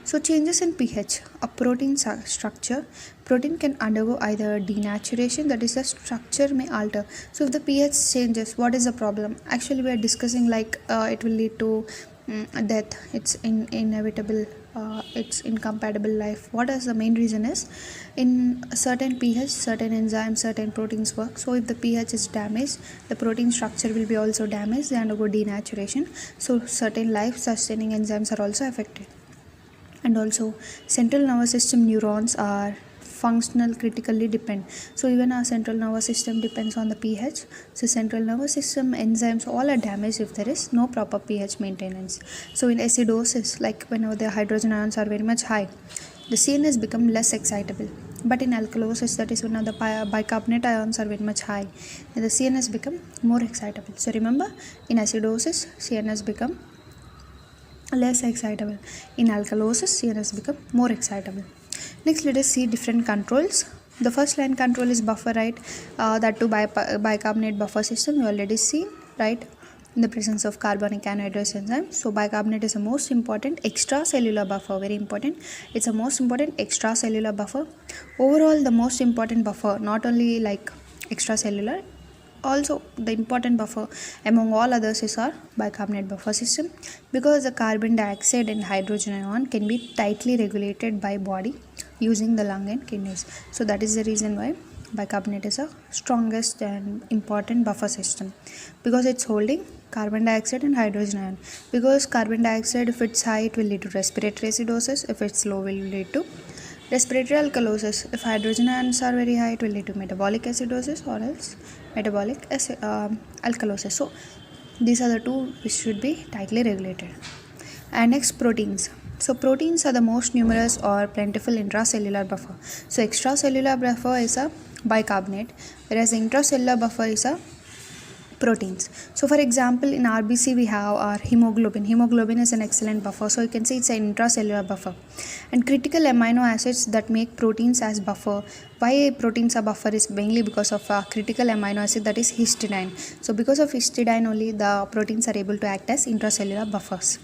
So changes in pH, a protein structure, protein can undergo either denaturation, that is the structure may alter. So if the pH changes, what is the problem? Actually we are discussing like it will lead to death, it's inevitable, it's incompatible life. What is the main reason is, in a certain pH, certain enzymes, certain proteins work. So if the pH is damaged, the protein structure will be also damaged, they undergo denaturation. So certain life sustaining enzymes are also affected. And also central nervous system neurons are functional critically depend. So even our central nervous system depends on the pH. So central nervous system enzymes all are damaged if there is no proper pH maintenance. So in acidosis, like whenever the hydrogen ions are very much high, the CNS become less excitable. But in alkalosis, that is when the bicarbonate ions are very much high, and the CNS become more excitable. So remember, in acidosis, CNS become less excitable. In alkalosis, CNS become more excitable. Next, let us see different controls. The first line control is buffer, right? That too bicarbonate buffer system we already seen, right? In the presence of carbonic anhydrase enzyme. So bicarbonate is the most important extracellular buffer, very important. It's a most important extracellular buffer. Overall, the most important buffer, not only like extracellular, also the important buffer among all others is our bicarbonate buffer system, because the carbon dioxide and hydrogen ion can be tightly regulated by body using the lung and kidneys. So that is the reason why bicarbonate is the strongest and important buffer system, because it's holding carbon dioxide and hydrogen ion. Because carbon dioxide, if it's high, it will lead to respiratory acidosis. If it's low, will lead to respiratory alkalosis. If hydrogen ions are very high, it will lead to metabolic acidosis or else metabolic alkalosis. So these are the two which should be tightly regulated. And next, proteins. So proteins are the most numerous or plentiful intracellular buffer. So extracellular buffer is a bicarbonate, whereas intracellular buffer is a proteins. So for example, in RBC we have our hemoglobin. Hemoglobin is an excellent buffer, so you can see it's an intracellular buffer. And critical amino acids that make proteins as buffer. Why proteins are buffer is mainly because of a critical amino acid, that is histidine. So because of histidine only, the proteins are able to act as intracellular buffers.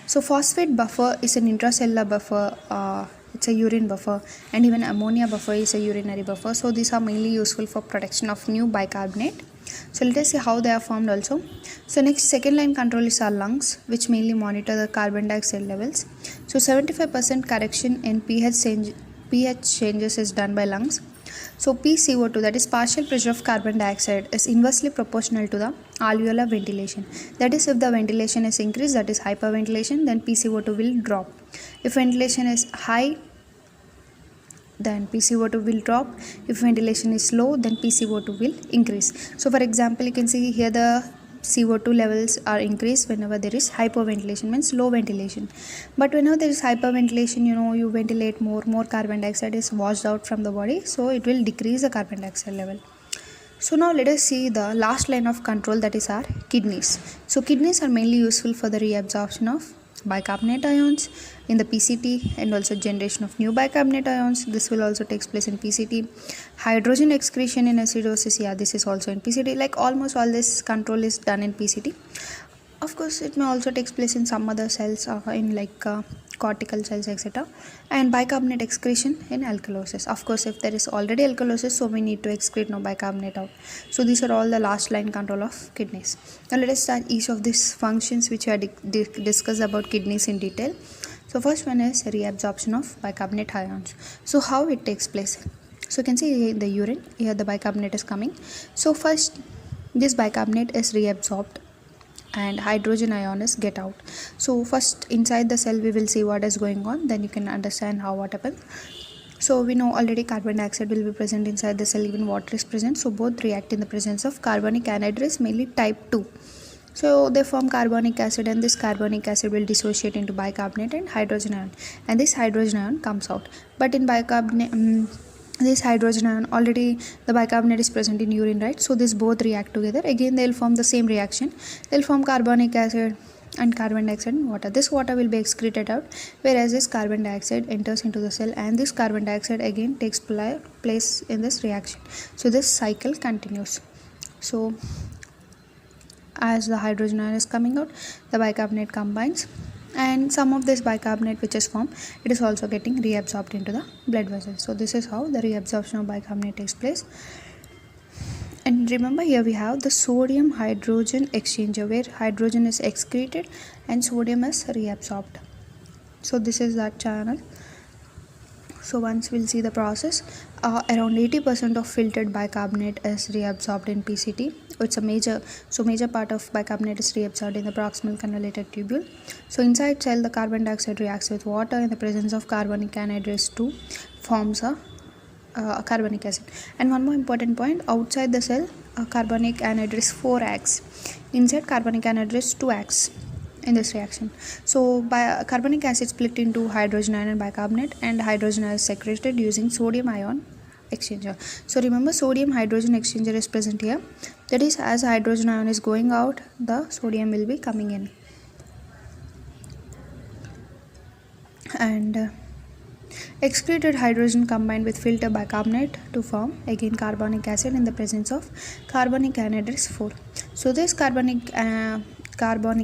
So phosphate buffer is an intracellular buffer. It's a urine buffer, and even ammonia buffer is a urinary buffer. So these are mainly useful for protection of new bicarbonate. So let us see how they are formed also. So next, second line control is our lungs, which mainly monitor the carbon dioxide levels. So 75% correction in pH changes is done by lungs. So PCO2, that is partial pressure of carbon dioxide, is inversely proportional to the alveolar ventilation. That is, if the ventilation is increased, that is hyperventilation, then PCO2 will drop. If ventilation is high, then PCO2 will drop. If ventilation is low, then PCO2 will increase. So for example, you can see here the CO2 levels are increased whenever there is hyperventilation, means low ventilation. But whenever there is hyperventilation, you ventilate more carbon dioxide is washed out from the body, so it will decrease the carbon dioxide level. So now let us see the last line of control, that is our kidneys. So kidneys are mainly useful for the reabsorption of bicarbonate ions in the PCT, and also generation of new bicarbonate ions. This will also takes place in PCT. Hydrogen excretion in acidosis, this is also in PCT. Like almost all this control is done in PCT. Of course, it may also takes place in some other cells, in like cortical cells, etc. And bicarbonate excretion in alkalosis. Of course, if there is already alkalosis, so we need to excrete no bicarbonate out. So these are all the last line control of kidneys. Now let us start each of these functions which we are discussed about kidneys in detail. So first one is reabsorption of bicarbonate ions. So how it takes place? So you can see in the urine, here the bicarbonate is coming. So first, this bicarbonate is reabsorbed and hydrogen ions get out. So first inside the cell we will see what is going on, then you can understand how what happens. So we know already carbon dioxide will be present inside the cell, even water is present. So both react in the presence of carbonic anhydrase, mainly type 2. So they form carbonic acid, and this carbonic acid will dissociate into bicarbonate and hydrogen ion, and this hydrogen ion comes out. But in bicarbonate, this hydrogen ion, already the bicarbonate is present in urine, right? So this both react together. Again they will form the same reaction. They will form carbonic acid and carbon dioxide and water. This water will be excreted out, whereas this carbon dioxide enters into the cell, and this carbon dioxide again takes place in this reaction. So this cycle continues. So as the hydrogen ion is coming out, the bicarbonate combines, and some of this bicarbonate which is formed, it is also getting reabsorbed into the blood vessels. So this is how the reabsorption of bicarbonate takes place. And remember, here we have the sodium hydrogen exchanger, where hydrogen is excreted and sodium is reabsorbed. So this is that channel. So once we'll see the process, around 80% of filtered bicarbonate is reabsorbed in PCT. It's a major part of bicarbonate is reabsorbed in the proximal convoluted tubule. So inside cell, the carbon dioxide reacts with water in the presence of carbonic anhydrase 2, forms a carbonic acid. And one more important point, outside the cell carbonic anhydrous 4 acts, inside carbonic anhydrous 2 acts in this reaction. So carbonic acid split into hydrogen ion and bicarbonate, and hydrogen ion is secreted using sodium ion exchanger. So remember, sodium hydrogen exchanger is present here, that is, as hydrogen ion is going out, the sodium will be coming in. And excreted hydrogen combined with filter bicarbonate to form again carbonic acid in the presence of carbonic anhydrous 4. So this carbonic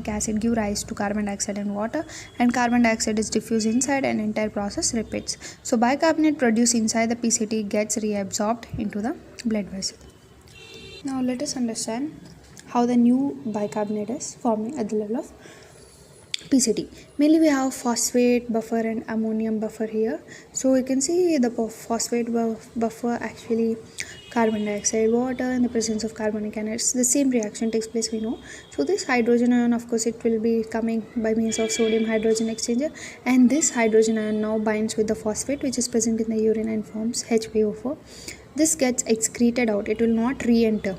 acid give rise to carbon dioxide and water, and carbon dioxide is diffused inside, and entire process repeats. So bicarbonate produced inside the PCT gets reabsorbed into the blood vessel. Now let us understand how the new bicarbonate is forming at the level of PCT. Mainly we have phosphate buffer and ammonium buffer here. So you can see the phosphate buffer actually carbon dioxide, water in the presence of carbonic anhydrous. The same reaction takes place, we know. So this hydrogen ion, of course, it will be coming by means of sodium hydrogen exchanger, and this hydrogen ion now binds with the phosphate which is present in the urine and forms HPO4. This gets excreted out, it will not re-enter.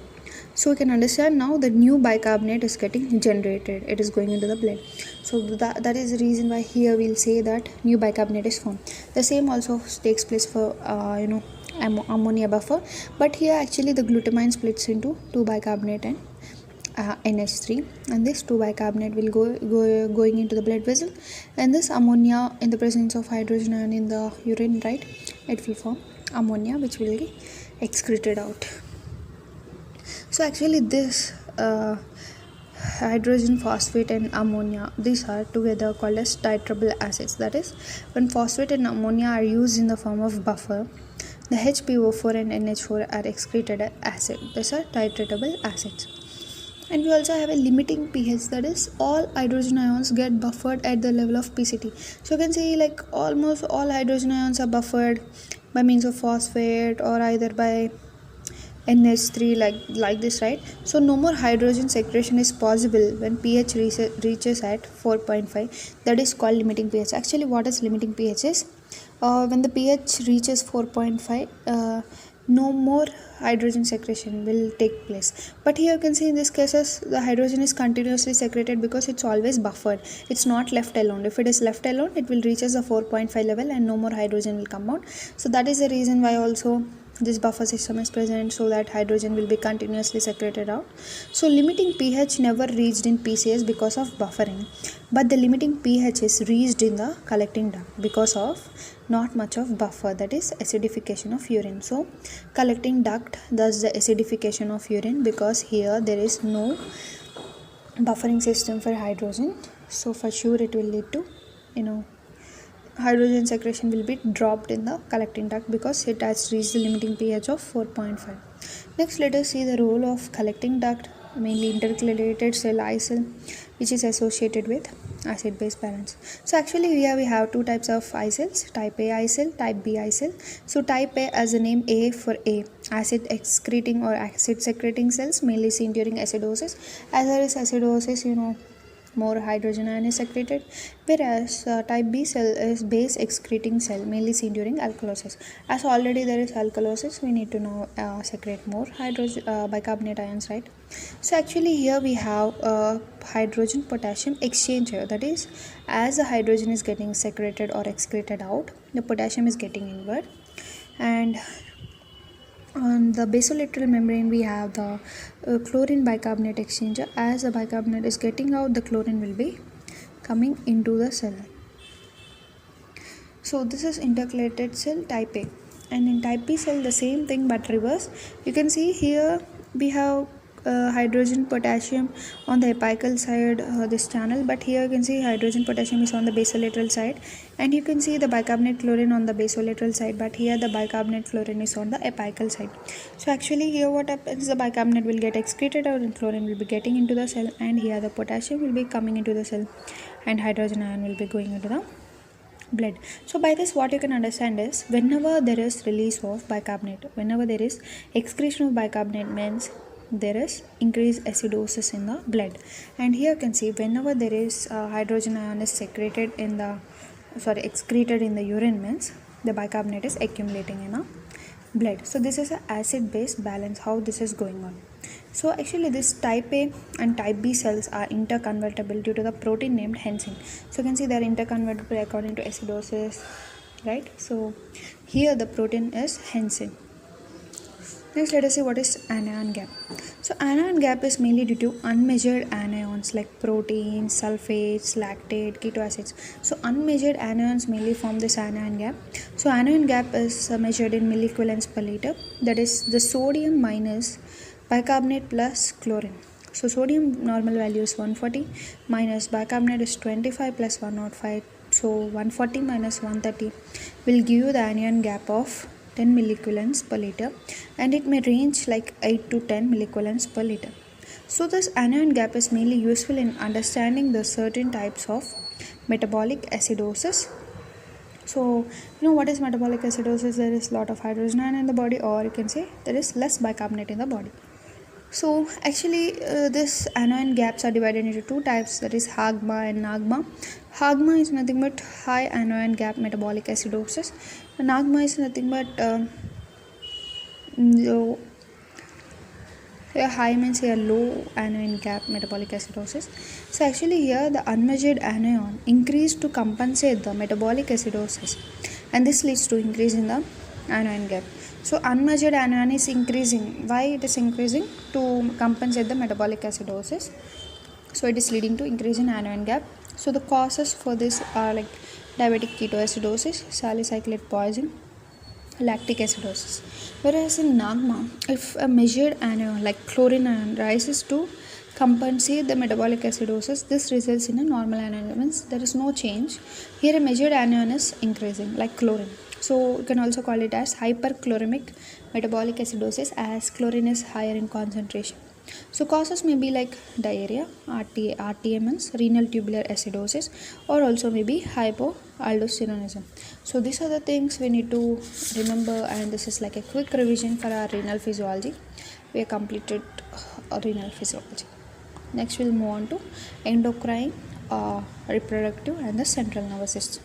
So we can understand now the new bicarbonate is getting generated, it is going into the blood. So that is the reason why here we'll say that new bicarbonate is formed. The same also takes place for ammonia buffer, but here actually the glutamine splits into 2 bicarbonate and NH3, and this 2 bicarbonate will going into the blood vessel, and this ammonia in the presence of hydrogen ion in the urine, right, it will form ammonia which will be excreted out. So actually this hydrogen, phosphate and ammonia, these are together called as titratable acids. That is, when phosphate and ammonia are used in the form of buffer, the HPO4 and NH4 are excreted as acid. These are titratable acids. And we also have a limiting pH, that is, all hydrogen ions get buffered at the level of PCT. So you can see like almost all hydrogen ions are buffered by means of phosphate or either by NH3 like this, right? So no more hydrogen secretion is possible when pH reaches at 4.5. That is called limiting pH. Actually, what is limiting pH is when the pH reaches 4.5, no more hydrogen secretion will take place. But here you can see in these cases the hydrogen is continuously secreted because it's always buffered, it's not left alone. If it is left alone, it will reach as a 4.5 level and no more hydrogen will come out. So that is the reason why also this buffer system is present, so that hydrogen will be continuously secreted out. So limiting pH never reached in PCS because of buffering, but the limiting pH is reached in the collecting duct because of not much of buffer, that is acidification of urine. So collecting duct does the acidification of urine because here there is no buffering system for hydrogen. So for sure it will lead to hydrogen secretion will be dropped in the collecting duct because it has reached the limiting pH of 4.5. Next, let us see the role of collecting duct, mainly intercalated cell I cell, which is associated with acid base balance. So actually here we have two types of I cells, type A I cell, type B I cell. So type A, as the name A for A, acid excreting or acid secreting cells, mainly seen during acidosis. As there is acidosis, more hydrogen ion is secreted, whereas type B cell is base excreting cell, mainly seen during alkalosis. As already there is alkalosis, we need to now secrete more bicarbonate ions, right? So actually here we have hydrogen potassium exchanger, that is, as the hydrogen is getting secreted or excreted out, the potassium is getting inward, and on the basolateral membrane we have the chlorine bicarbonate exchanger. As the bicarbonate is getting out, the chlorine will be coming into the cell. So this is intercalated cell type A, and in type B cell the same thing but reverse. You can see here we have hydrogen potassium on the apical side, this channel, but here you can see hydrogen potassium is on the basolateral side, and you can see the bicarbonate chlorine on the basolateral side, but here the bicarbonate chlorine is on the apical side. So actually here what happens, the bicarbonate will get excreted out and chlorine will be getting into the cell, and here the potassium will be coming into the cell and hydrogen ion will be going into the blood. So by this what you can understand is, whenever there is release of bicarbonate, whenever there is excretion of bicarbonate, means there is increased acidosis in the blood. And here you can see whenever there is hydrogen ion is excreted in the urine, means the bicarbonate is accumulating in a blood. So this is a acid base balance, how this is going on. So actually this type A and type B cells are interconvertible due to the protein named hensin. So you can see they are interconvertible according to acidosis, right? So here the protein is hensin. Next, let us see what is anion gap. So anion gap is mainly due to unmeasured anions like proteins, sulfates, lactate, keto acids. So unmeasured anions mainly form this anion gap. So anion gap is measured in milliequivalents per liter. That is the sodium minus bicarbonate plus chlorine. So sodium normal value is 140 minus bicarbonate is 25 plus 105. So 140 minus 130 will give you the anion gap of 10 milliequivalents per liter, and it may range like 8 to 10 milliequivalents per liter. So this anion gap is mainly useful in understanding the certain types of metabolic acidosis. So you know what is metabolic acidosis? There is a lot of hydrogen ion in the body, or you can say there is less bicarbonate in the body. So actually this anion gaps are divided into two types, that is HAGMA and NAGMA. HAGMA is nothing but high anion gap metabolic acidosis. NAGMA is nothing but low. Here high means here low anion gap metabolic acidosis. So actually here the unmeasured anion increase to compensate the metabolic acidosis, and this leads to increase in the anion gap. So unmeasured anion is increasing. Why it is increasing? To compensate the metabolic acidosis. So it is leading to increase in anion gap. So the causes for this are like diabetic ketoacidosis, salicylate poisoning, lactic acidosis. Whereas in NAGMA, if a measured anion like chlorine ion rises to compensate the metabolic acidosis, this results in a normal anion, means there is no change. Here a measured anion is increasing like chlorine. So you can also call it as hyperchloremic metabolic acidosis, as chlorine is higher in concentration. So causes may be like diarrhea, RTMS, renal tubular acidosis, or also maybe hypoaldosteronism. So these are the things we need to remember, and this is like a quick revision for our renal physiology. We have completed renal physiology. Next we'll move on to endocrine, reproductive and the central nervous system.